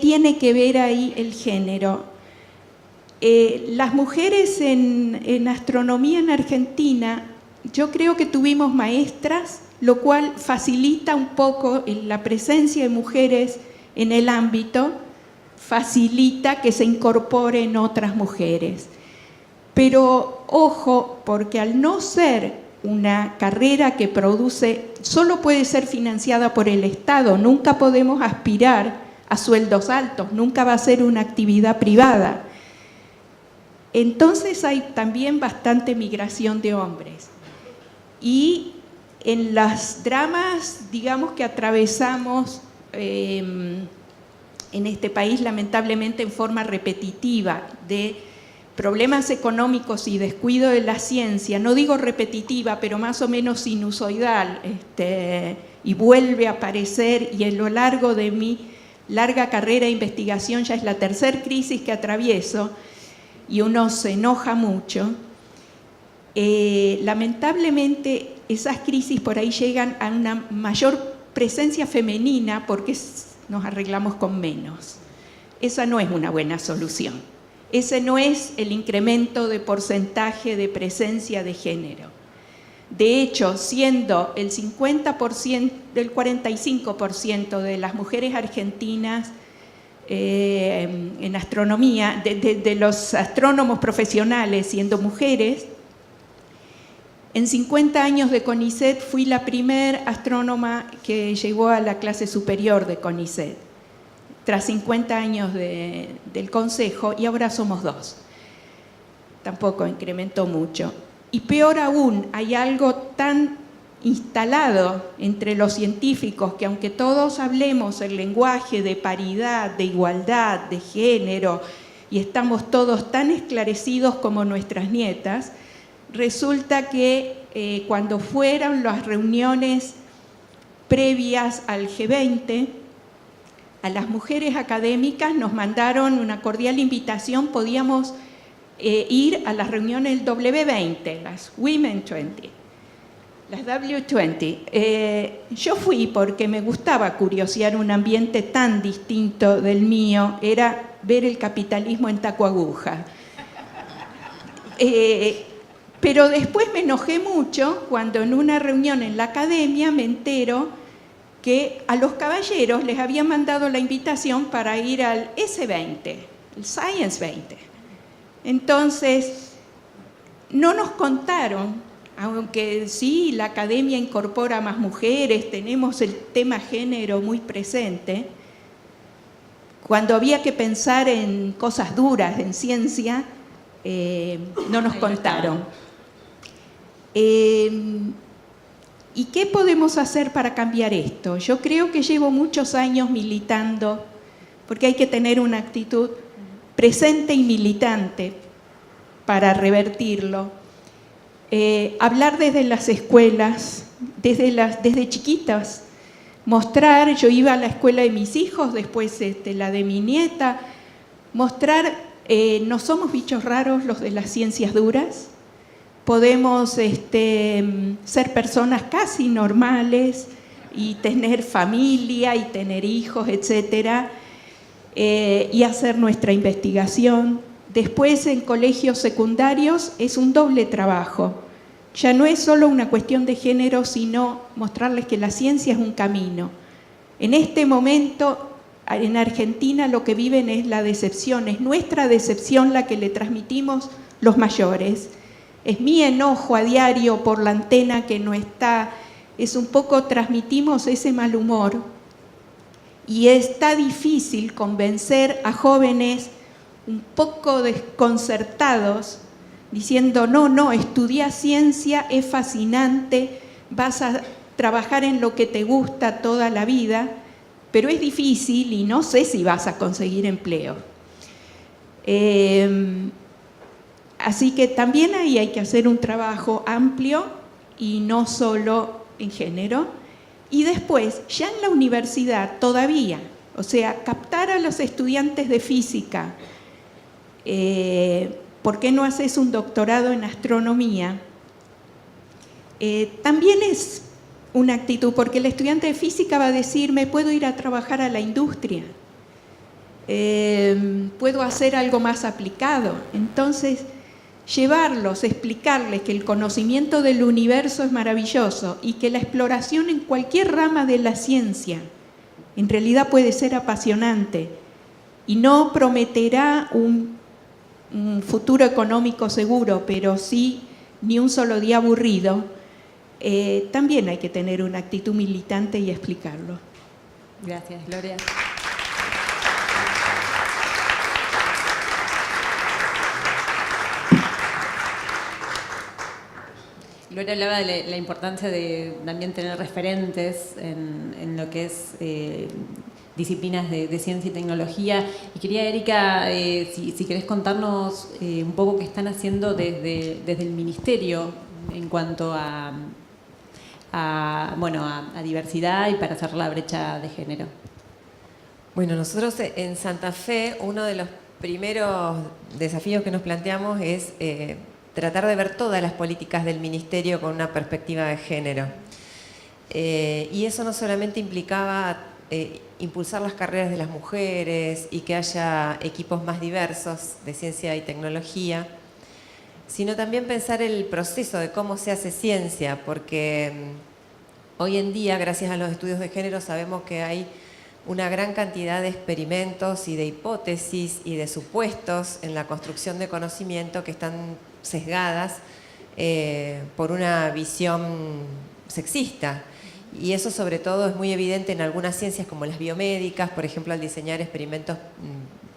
tiene que ver ahí el género? Las mujeres en astronomía en Argentina, yo creo que tuvimos maestras, lo cual facilita un poco la presencia de mujeres en el ámbito, facilita que se incorporen otras mujeres. Pero ojo, porque al no ser una carrera que produce, solo puede ser financiada por el Estado, nunca podemos aspirar a sueldos altos, nunca va a ser una actividad privada. Entonces hay también bastante migración de hombres. Y en las dramas, digamos, que atravesamos en este país, lamentablemente en forma repetitiva, de problemas económicos y descuido de la ciencia, no digo repetitiva, pero más o menos sinusoidal, y vuelve a aparecer, y a lo largo de mi larga carrera de investigación ya es la tercera crisis que atravieso, y uno se enoja mucho. Lamentablemente esas crisis por ahí llegan a una mayor presencia femenina porque nos arreglamos con menos. Esa no es una buena solución. Ese no es el incremento de porcentaje de presencia de género. De hecho, siendo el 50%, del 45% de las mujeres argentinas en astronomía, de los astrónomos profesionales siendo mujeres, en 50 años de CONICET fui la primer astrónoma que llegó a la clase superior de CONICET, tras 50 años del consejo, y ahora somos 2. Tampoco incrementó mucho. Y peor aún, hay algo tan instalado entre los científicos que aunque todos hablemos el lenguaje de paridad, de igualdad, de género, y estamos todos tan esclarecidos como nuestras nietas, resulta que cuando fueron las reuniones previas al G20, a las mujeres académicas nos mandaron una cordial invitación, podíamos ir a las reuniones del W20, las Women 20, las W20. Yo fui porque me gustaba curiosear un ambiente tan distinto del mío, era ver el capitalismo en taco aguja. Pero después me enojé mucho cuando en una reunión en la academia me entero que a los caballeros les habían mandado la invitación para ir al S20, el Science 20. Entonces, no nos contaron, aunque sí la academia incorpora más mujeres, tenemos el tema género muy presente, cuando había que pensar en cosas duras, en ciencia, no nos contaron. ¿Y qué podemos hacer para cambiar esto? Yo creo que llevo muchos años militando, porque hay que tener una actitud presente y militante para revertirlo. Hablar desde las escuelas, desde chiquitas, mostrar, yo iba a la escuela de mis hijos, después la de mi nieta, mostrar, no somos bichos raros los de las ciencias duras, podemos ser personas casi normales y tener familia y tener hijos, etcétera, y hacer nuestra investigación. Después en colegios secundarios es un doble trabajo. Ya no es solo una cuestión de género, sino mostrarles que la ciencia es un camino. En este momento, en Argentina, lo que viven es la decepción, es nuestra decepción la que le transmitimos los mayores. Es mi enojo a diario por la antena que no está es un poco transmitimos ese mal humor y está difícil convencer a jóvenes un poco desconcertados diciendo no, estudia ciencia, es fascinante, vas a trabajar en lo que te gusta toda la vida, pero es difícil y no sé si vas a conseguir empleo. Así que también ahí hay que hacer un trabajo amplio y no solo en género. Y después, ya en la universidad todavía, o sea, captar a los estudiantes de física. ¿Por qué no haces un doctorado en astronomía? También es una actitud, porque el estudiante de física va a decir, me puedo ir a trabajar a la industria, puedo hacer algo más aplicado. Entonces, llevarlos, explicarles que el conocimiento del universo es maravilloso y que la exploración en cualquier rama de la ciencia en realidad puede ser apasionante y no prometerá un futuro económico seguro, pero sí ni un solo día aburrido, también hay que tener una actitud militante y explicarlo. Gracias, Gloria. Gloria hablaba de la importancia de también tener referentes en lo que es disciplinas de ciencia y tecnología. Y quería, Erika, si querés contarnos un poco qué están haciendo desde el Ministerio en cuanto a diversidad y para cerrar la brecha de género. Bueno, nosotros en Santa Fe, uno de los primeros desafíos que nos planteamos es tratar de ver todas las políticas del Ministerio con una perspectiva de género. Y eso no solamente implicaba impulsar las carreras de las mujeres y que haya equipos más diversos de ciencia y tecnología, sino también pensar el proceso de cómo se hace ciencia, porque hoy en día, gracias a los estudios de género, sabemos que hay una gran cantidad de experimentos y de hipótesis y de supuestos en la construcción de conocimiento que están sesgadas por una visión sexista. Y eso sobre todo es muy evidente en algunas ciencias como las biomédicas, por ejemplo, al diseñar experimentos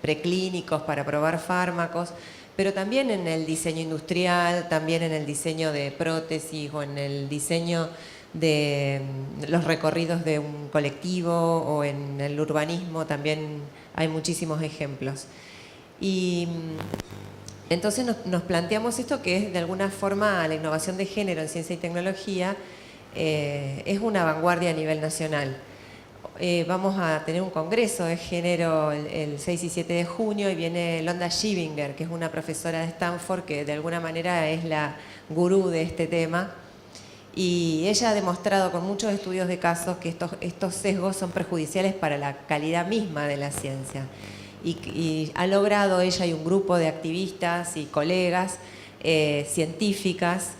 preclínicos para probar fármacos, pero también en el diseño industrial, también en el diseño de prótesis o en el diseño de los recorridos de un colectivo o en el urbanismo también hay muchísimos ejemplos. Y entonces nos planteamos esto que es de alguna forma la innovación de género en ciencia y tecnología es una vanguardia a nivel nacional. Vamos a tener un congreso de género el 6 y 7 de junio y viene Londa Shivinger, que es una profesora de Stanford que de alguna manera es la gurú de este tema. Y ella ha demostrado con muchos estudios de casos que estos sesgos son perjudiciales para la calidad misma de la ciencia. Y ha logrado ella y un grupo de activistas y colegas científicas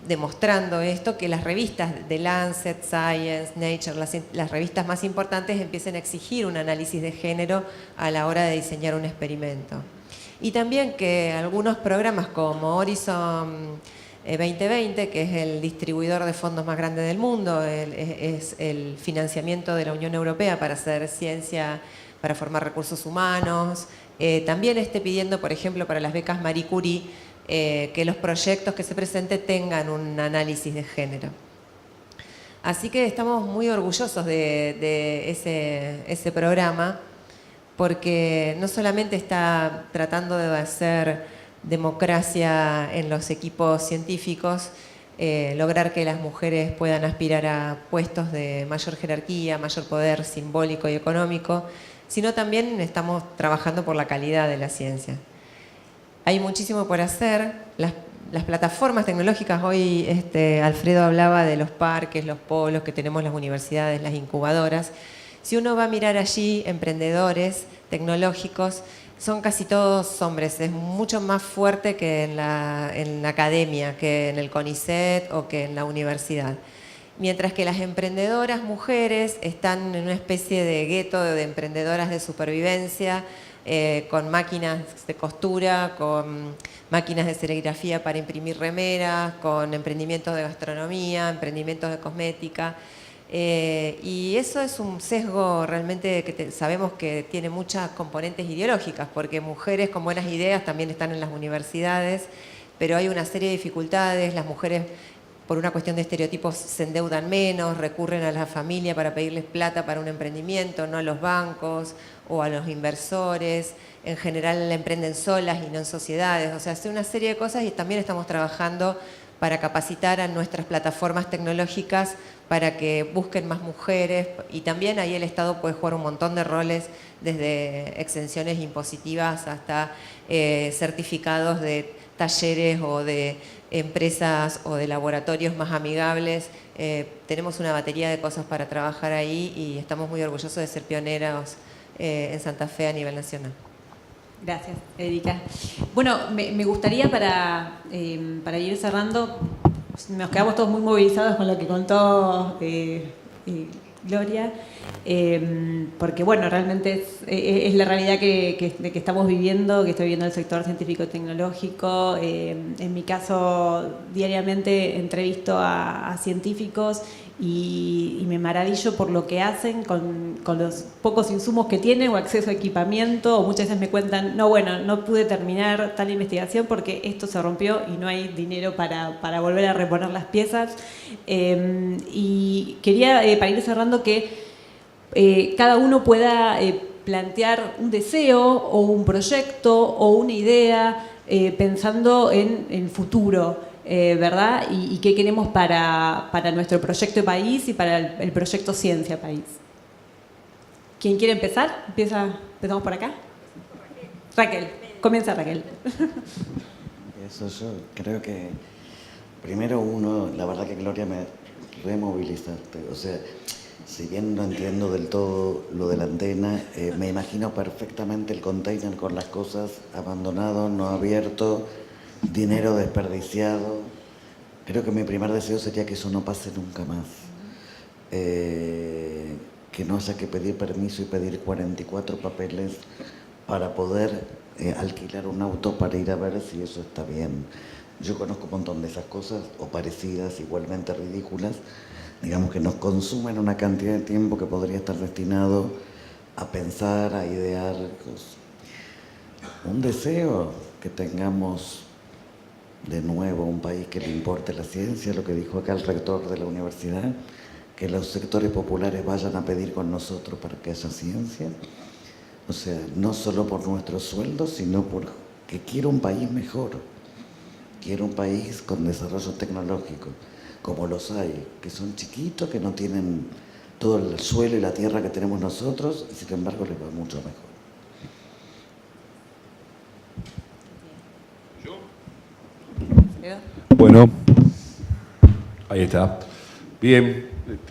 demostrando esto, que las revistas de Lancet, Science, Nature, las revistas más importantes empiecen a exigir un análisis de género a la hora de diseñar un experimento. Y también que algunos programas como Horizon 2020, que es el distribuidor de fondos más grande del mundo, es el financiamiento de la Unión Europea para hacer ciencia, para formar recursos humanos, también esté pidiendo, por ejemplo, para las becas Marie Curie, que los proyectos que se presenten tengan un análisis de género. Así que estamos muy orgullosos de ese programa, porque no solamente está tratando de hacer democracia en los equipos científicos, lograr que las mujeres puedan aspirar a puestos de mayor jerarquía, mayor poder simbólico y económico, sino también estamos trabajando por la calidad de la ciencia. Hay muchísimo por hacer. Las plataformas tecnológicas, hoy Alfredo hablaba de los parques, los polos que tenemos las universidades, las incubadoras. Si uno va a mirar allí, emprendedores tecnológicos, son casi todos hombres. Es mucho más fuerte que en la academia, que en el CONICET o que en la universidad. Mientras que las emprendedoras mujeres están en una especie de gueto de emprendedoras de supervivencia, con máquinas de costura, con máquinas de serigrafía para imprimir remeras, con emprendimientos de gastronomía, emprendimientos de cosmética. Y eso es un sesgo realmente que sabemos que tiene muchas componentes ideológicas, porque mujeres con buenas ideas también están en las universidades, pero hay una serie de dificultades. Las mujeres, por una cuestión de estereotipos, se endeudan menos, recurren a la familia para pedirles plata para un emprendimiento, no a los bancos o a los inversores. En general la emprenden solas y no en sociedades. O sea, hace una serie de cosas, y también estamos trabajando para capacitar a nuestras plataformas tecnológicas para que busquen más mujeres, y también ahí el Estado puede jugar un montón de roles, desde exenciones impositivas hasta certificados de talleres o de empresas o de laboratorios más amigables. Tenemos una batería de cosas para trabajar ahí y estamos muy orgullosos de ser pioneros en Santa Fe a nivel nacional. Gracias, Erika. Bueno, me gustaría para ir cerrando, nos quedamos todos muy movilizados con lo que contó Gloria, porque bueno, realmente es la realidad que estamos viviendo, que estoy viviendo el sector científico-tecnológico. En mi caso, diariamente entrevisto a científicos y me maravillo por lo que hacen con los pocos insumos que tienen o acceso a equipamiento, o muchas veces me cuentan, no, bueno, no pude terminar tal investigación porque esto se rompió y no hay dinero para volver a reponer las piezas. Y quería, para ir cerrando, que cada uno pueda plantear un deseo o un proyecto o una idea pensando en el futuro. ¿Verdad? Y qué queremos para nuestro proyecto de país y para el proyecto Ciencia País. ¿Quién quiere empezar? ¿Empezamos por acá? Raquel. Comienza Raquel. Eso yo creo que primero uno, la verdad que Gloria me removilizaste. O sea, si bien no entiendo del todo lo de la antena, me imagino perfectamente el container con las cosas abandonado, no abierto, dinero desperdiciado. Creo que mi primer deseo sería que eso no pase nunca más. Que no haya que pedir permiso y pedir 44 papeles para poder alquilar un auto para ir a ver si eso está bien. Yo conozco un montón de esas cosas, o parecidas, igualmente ridículas, digamos, que nos consumen una cantidad de tiempo que podría estar destinado a pensar, a idear cosas. Un deseo, que tengamos de nuevo un país que le importe la ciencia, lo que dijo acá el rector de la universidad, que los sectores populares vayan a pedir con nosotros para que haya ciencia. O sea, no solo por nuestros sueldos, sino porque quiero un país mejor. Quiero un país con desarrollo tecnológico, como los hay, que son chiquitos, que no tienen todo el suelo y la tierra que tenemos nosotros, y sin embargo les va mucho mejor. Bueno, ahí está. Bien,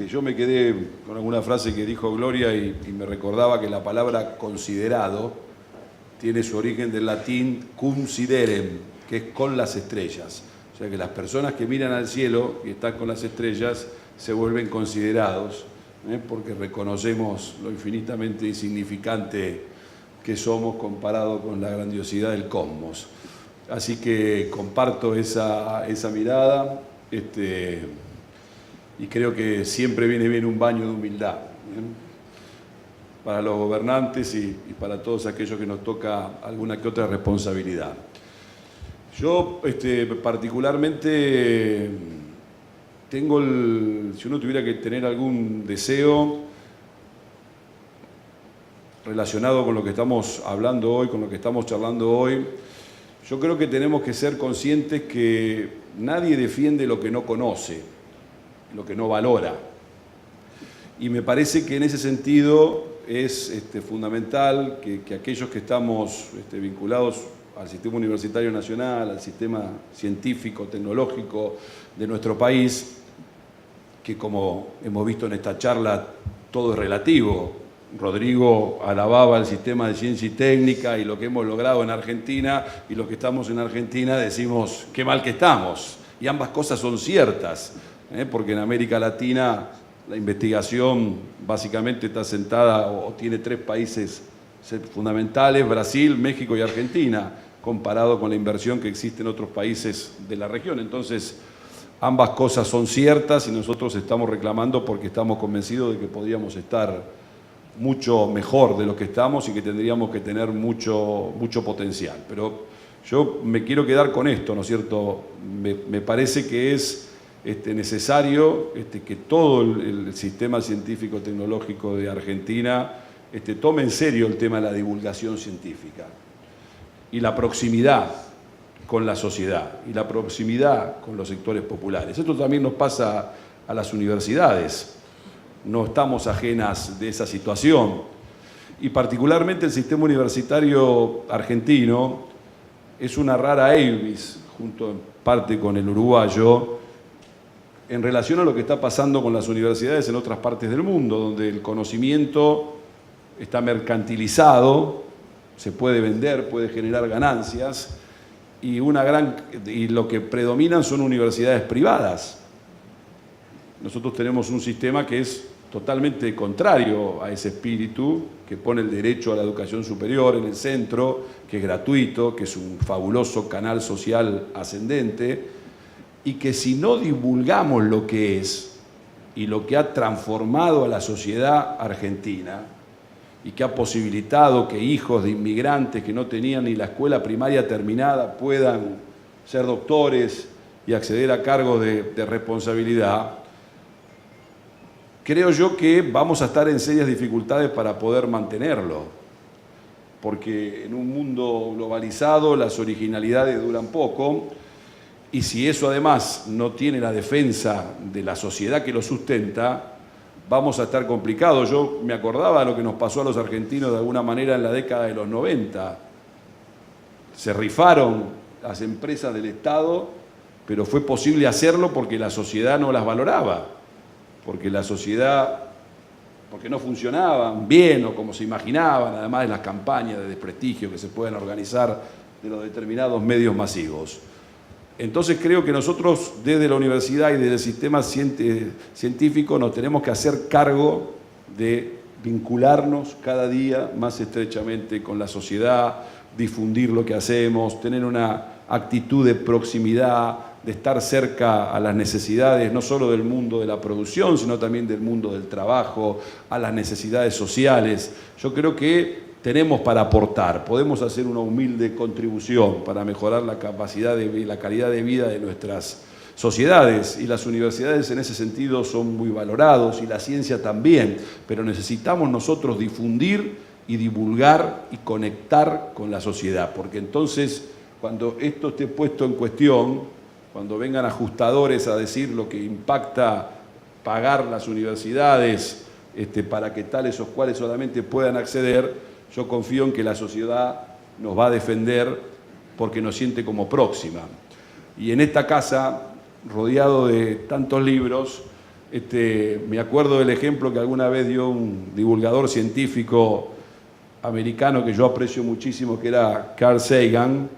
yo me quedé con alguna frase que dijo Gloria y me recordaba que la palabra considerado tiene su origen del latín considerem, que es con las estrellas. O sea que las personas que miran al cielo y están con las estrellas se vuelven considerados, porque reconocemos lo infinitamente insignificante que somos comparado con la grandiosidad del cosmos. Así que comparto esa mirada, y creo que siempre viene bien un baño de humildad, para los gobernantes y para todos aquellos que nos toca alguna que otra responsabilidad. Yo particularmente tengo si uno tuviera que tener algún deseo relacionado con lo que estamos hablando hoy, con lo que estamos charlando hoy, yo creo que tenemos que ser conscientes que nadie defiende lo que no conoce, lo que no valora. Y me parece que en ese sentido es fundamental que aquellos que estamos vinculados al sistema universitario nacional, al sistema científico, tecnológico de nuestro país, que como hemos visto en esta charla, todo es relativo. Rodrigo alababa el sistema de ciencia y técnica y lo que hemos logrado en Argentina, y los que estamos en Argentina decimos qué mal que estamos. Y ambas cosas son ciertas, porque en América Latina la investigación básicamente está sentada o tiene 3 países fundamentales, Brasil, México y Argentina, comparado con la inversión que existe en otros países de la región. Entonces, ambas cosas son ciertas y nosotros estamos reclamando porque estamos convencidos de que podríamos estar mucho mejor de lo que estamos y que tendríamos que tener mucho potencial. Pero yo me quiero quedar con esto, ¿no es cierto? Me parece que es necesario que todo el sistema científico-tecnológico de Argentina tome en serio el tema de la divulgación científica y la proximidad con la sociedad y la proximidad con los sectores populares. Esto también nos pasa a las universidades. No estamos ajenas de esa situación. Y particularmente el sistema universitario argentino es una rara avis, junto en parte con el uruguayo, en relación a lo que está pasando con las universidades en otras partes del mundo, donde el conocimiento está mercantilizado, se puede vender, puede generar ganancias, y lo que predominan son universidades privadas. Nosotros tenemos un sistema que es totalmente contrario a ese espíritu, que pone el derecho a la educación superior en el centro, que es gratuito, que es un fabuloso canal social ascendente, y que si no divulgamos lo que es y lo que ha transformado a la sociedad argentina y que ha posibilitado que hijos de inmigrantes que no tenían ni la escuela primaria terminada puedan ser doctores y acceder a cargos de responsabilidad, creo yo que vamos a estar en serias dificultades para poder mantenerlo, porque en un mundo globalizado las originalidades duran poco, y si eso además no tiene la defensa de la sociedad que lo sustenta, vamos a estar complicados. Yo me acordaba de lo que nos pasó a los argentinos de alguna manera en la década de los 90. Se rifaron las empresas del Estado, pero fue posible hacerlo porque la sociedad no las valoraba, porque no funcionaban bien o como se imaginaban, además de las campañas de desprestigio que se pueden organizar de los determinados medios masivos. Entonces creo que nosotros desde la universidad y desde el sistema científico nos tenemos que hacer cargo de vincularnos cada día más estrechamente con la sociedad, difundir lo que hacemos, tener una actitud de proximidad, de estar cerca a las necesidades no solo del mundo de la producción, sino también del mundo del trabajo, a las necesidades sociales. Yo creo que tenemos para aportar, podemos hacer una humilde contribución para mejorar la capacidad y la calidad de vida de nuestras sociedades, y las universidades en ese sentido son muy valorados y la ciencia también, pero necesitamos nosotros difundir y divulgar y conectar con la sociedad, porque entonces cuando esto esté puesto en cuestión, cuando vengan ajustadores a decir lo que impacta pagar las universidades para que tales o cuales solamente puedan acceder, yo confío en que la sociedad nos va a defender porque nos siente como próxima. Y en esta casa, rodeado de tantos libros, me acuerdo del ejemplo que alguna vez dio un divulgador científico americano que yo aprecio muchísimo, que era Carl Sagan,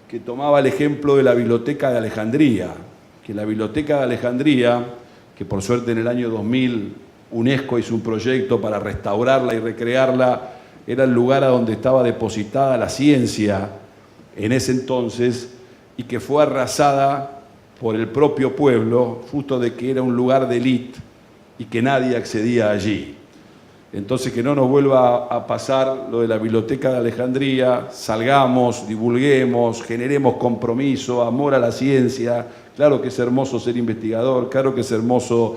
que tomaba el ejemplo de la Biblioteca de Alejandría, que la Biblioteca de Alejandría, que por suerte en el año 2000 UNESCO hizo un proyecto para restaurarla y recrearla, era el lugar a donde estaba depositada la ciencia en ese entonces y que fue arrasada por el propio pueblo, fruto de que era un lugar de élite y que nadie accedía allí. Entonces que no nos vuelva a pasar lo de la Biblioteca de Alejandría, salgamos, divulguemos, generemos compromiso, amor a la ciencia. Claro que es hermoso ser investigador, claro que es hermoso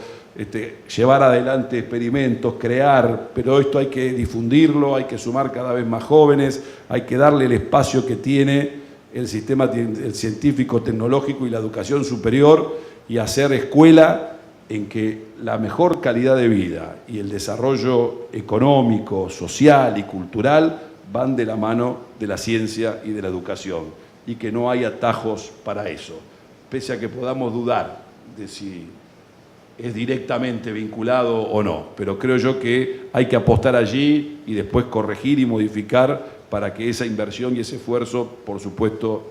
llevar adelante experimentos, crear, pero esto hay que difundirlo, hay que sumar cada vez más jóvenes, hay que darle el espacio que tiene el sistema científico, tecnológico y la educación superior y hacer escuela en que la mejor calidad de vida y el desarrollo económico, social y cultural van de la mano de la ciencia y de la educación y que no hay atajos para eso, pese a que podamos dudar de si es directamente vinculado o no, pero creo yo que hay que apostar allí y después corregir y modificar para que esa inversión y ese esfuerzo, por supuesto,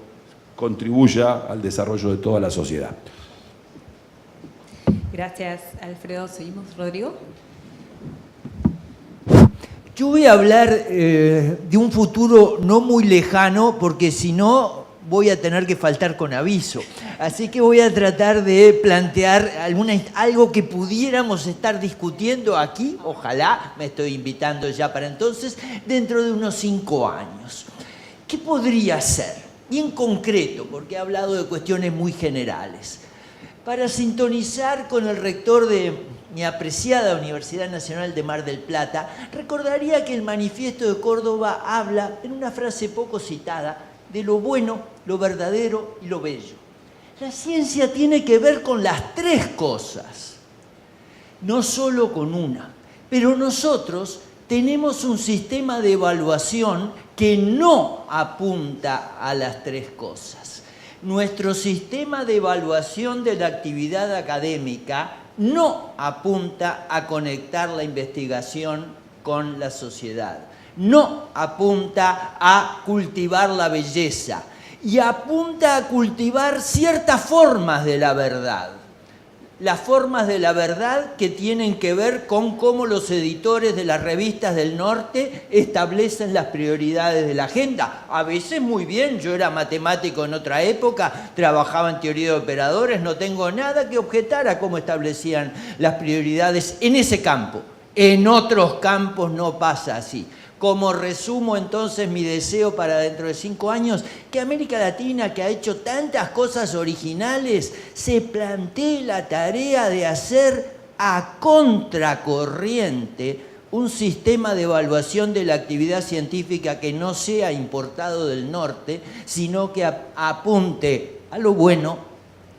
contribuya al desarrollo de toda la sociedad. Gracias, Alfredo. ¿Seguimos, Rodrigo? Yo voy a hablar de un futuro no muy lejano, porque si no voy a tener que faltar con aviso. Así que voy a tratar de plantear algo que pudiéramos estar discutiendo aquí, ojalá, me estoy invitando ya para entonces, dentro de unos 5 años. ¿Qué podría ser? Y en concreto, porque he hablado de cuestiones muy generales. Para sintonizar con el rector de mi apreciada Universidad Nacional de Mar del Plata, recordaría que el Manifiesto de Córdoba habla, en una frase poco citada, de lo bueno, lo verdadero y lo bello. La ciencia tiene que ver con las 3 cosas, no solo con una. Pero nosotros tenemos un sistema de evaluación que no apunta a las 3 cosas. Nuestro sistema de evaluación de la actividad académica no apunta a conectar la investigación con la sociedad, no apunta a cultivar la belleza y apunta a cultivar ciertas formas de la verdad. Las formas de la verdad que tienen que ver con cómo los editores de las revistas del norte establecen las prioridades de la agenda. A veces muy bien, yo era matemático en otra época, trabajaba en teoría de operadores, no tengo nada que objetar a cómo establecían las prioridades en ese campo. En otros campos no pasa así. Como resumo entonces mi deseo para dentro de 5 años, que América Latina, que ha hecho tantas cosas originales, se plantee la tarea de hacer a contracorriente un sistema de evaluación de la actividad científica que no sea importado del norte, sino que apunte a lo bueno,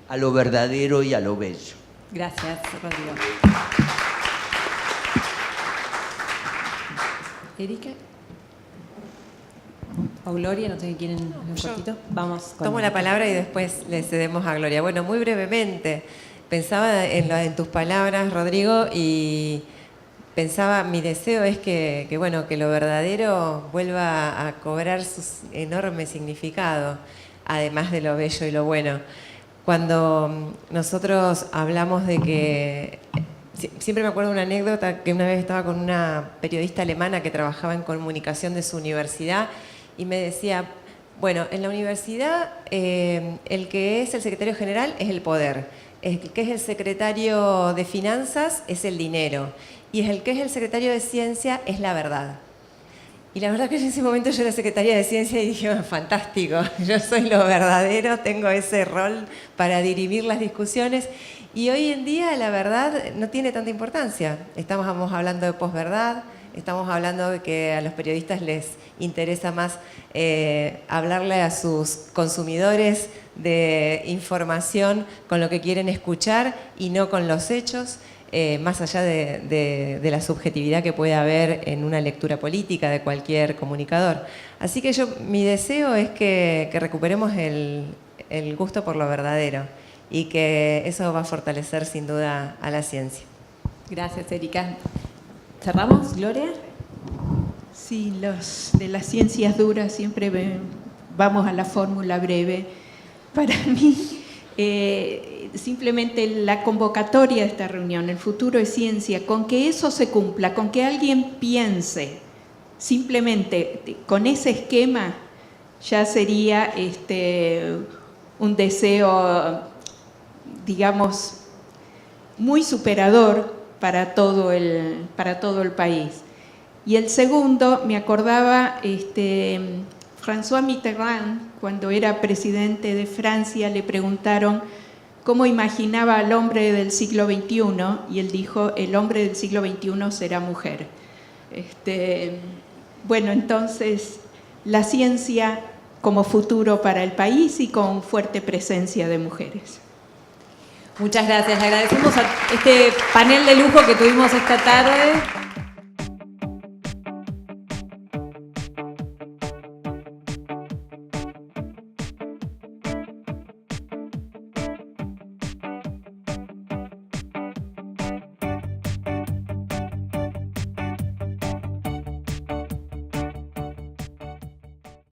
a lo verdadero y a lo bello. Gracias, Rodrigo. Erika o Gloria, no sé si quieren un poquito. Vamos con... Tomo la palabra y después le cedemos a Gloria. Bueno, muy brevemente, pensaba en tus palabras, Rodrigo, y pensaba, mi deseo es que lo verdadero vuelva a cobrar su enorme significado, además de lo bello y lo bueno. Cuando nosotros hablamos de que... Siempre me acuerdo de una anécdota que una vez estaba con una periodista alemana que trabajaba en comunicación de su universidad y me decía, bueno, en la universidad el que es el secretario general es el poder, el que es el secretario de finanzas es el dinero y el que es el secretario de ciencia es la verdad. Y la verdad que en ese momento yo era secretaria de ciencia y dije, fantástico, yo soy lo verdadero, tengo ese rol para dirimir las discusiones. Y hoy en día la verdad no tiene tanta importancia. Estamos hablando de posverdad, estamos hablando de que a los periodistas les interesa más hablarle a sus consumidores de información con lo que quieren escuchar y no con los hechos, más allá de la subjetividad que puede haber en una lectura política de cualquier comunicador. Así que mi deseo es que recuperemos el gusto por lo verdadero y que eso va a fortalecer sin duda a la ciencia. Gracias, Erika. ¿Cerramos, Gloria? Sí, los de las ciencias duras siempre vamos a la fórmula breve. Para mí, simplemente la convocatoria de esta reunión, el futuro es ciencia, con que eso se cumpla, con que alguien piense, simplemente con ese esquema, ya sería un deseo, digamos, muy superador para todo el país. Y el segundo, me acordaba, François Mitterrand, cuando era presidente de Francia, le preguntaron cómo imaginaba al hombre del siglo XXI, y él dijo, el hombre del siglo XXI será mujer. Bueno, entonces, la ciencia como futuro para el país y con fuerte presencia de mujeres. Muchas gracias. Agradecemos a este panel de lujo que tuvimos esta tarde.